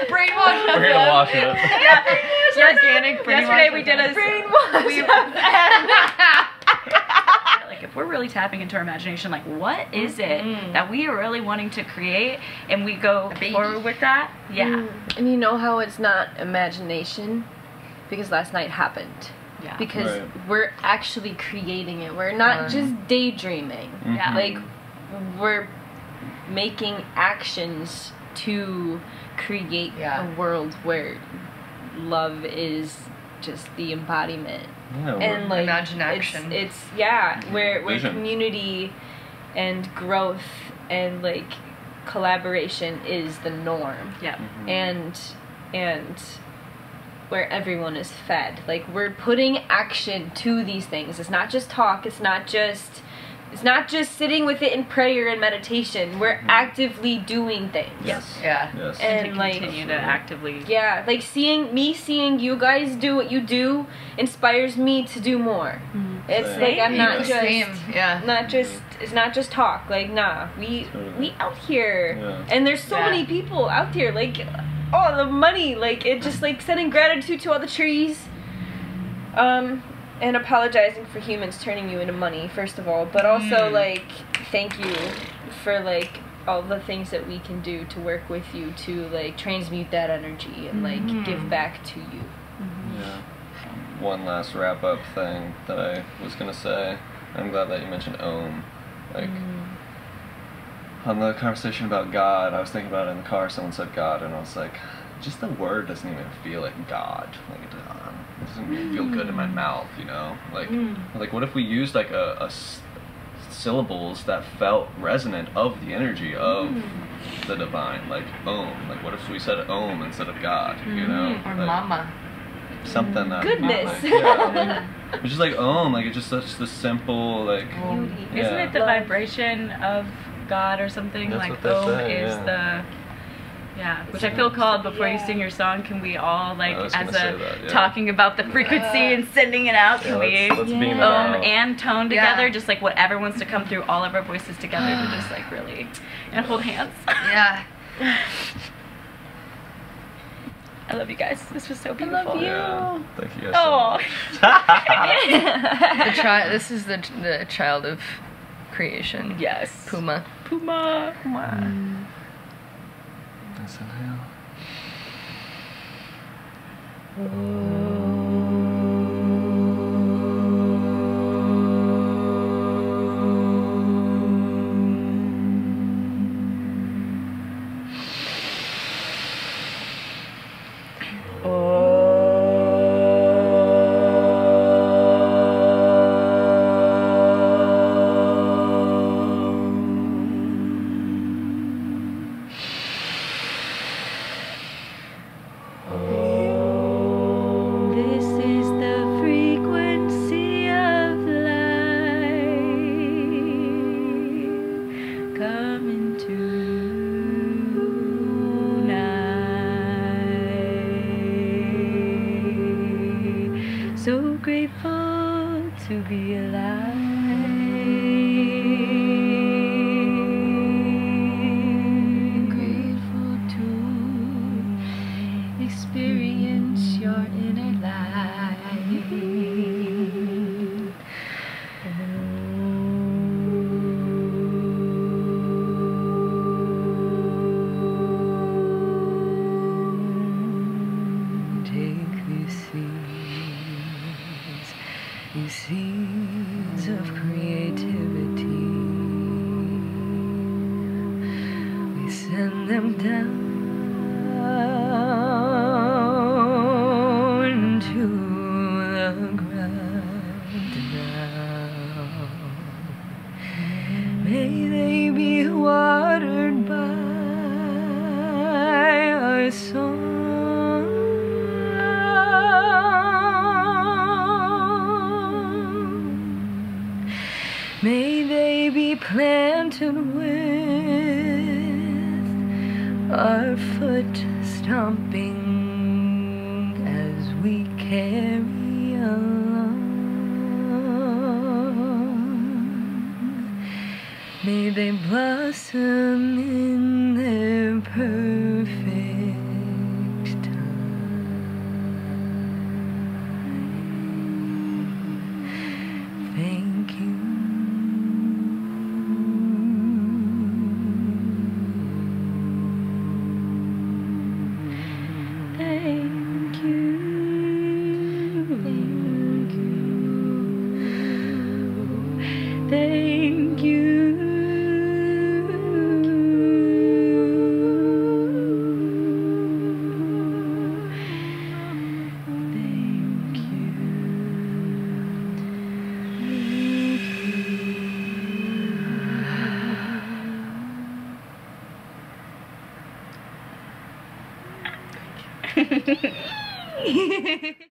Brainwash We're here to wash it. Yeah. Organic brainwash. Yesterday we did a Brainwash. like if we're really tapping into our imagination, like what is it that we are really wanting to create, and we go forward with that. Yeah. And you know how it's not imagination? Because last night happened. Yeah. Because we're actually creating it. We're not just daydreaming. Yeah. Like, we're making actions to create a world where love is just the embodiment. Yeah, And like Imagine action. It's where Vision. community and growth and like collaboration is the norm. Yeah. And where everyone is fed. Like, we're putting action to these things. It's not just talk, it's not just sitting with it in prayer and meditation. We're actively doing things. Yes. Yeah. Yes. And to like continue to actively. yeah, like seeing you guys do what you do inspires me to do more. It's Same. like I'm not just Same. Yeah. it's not just talk. Like, nah, we out here. Yeah. And there's so many people out there, like, oh, the money, like, it just like sending gratitude to all the trees. And apologizing for humans turning you into money, first of all, but also like thank you for like all the things that we can do to work with you to like transmute that energy and like give back to you. Yeah. One last wrap up thing that I was gonna say. I'm glad that you mentioned Om. Like on the conversation about God, I was thinking about it in the car. Someone said God, and I was like, just the word doesn't even feel like God. Like it doesn't even feel good in my mouth, you know. Like what if we used like syllables that felt resonant of the energy of the divine, like Om. Like what if we said Om instead of God, you know? Or like, mama. something that Goodness. like, yeah, like, it's just like Om, like it's just such the simple like Beauty. Isn't it the Love. vibration of God or something? That's like what they Om say, is yeah. which I feel called before you sing your song. Can we all like I was as gonna say that, yeah. talking about the frequency and sending it out? Can we let's beam it Om out. and tone together? Yeah. Just like whatever wants to come through all of our voices together to just like really and hold hands. Yeah. I love you guys. This was so I beautiful. love you. Yeah. Thank you guys Oh. This is the child of creation. Yes. Puma. Puma. Nice inhale. This is the frequency of life coming tonight. So grateful to be alive. Grateful to experience your inner light. Take these seeds of creativity. We send them down to the ground now. May they be watered by our song. May they be planted with our foot stomping as we carry along. May they blossom in their perfect time. Thank you. Thank you. Thank you. Thank you.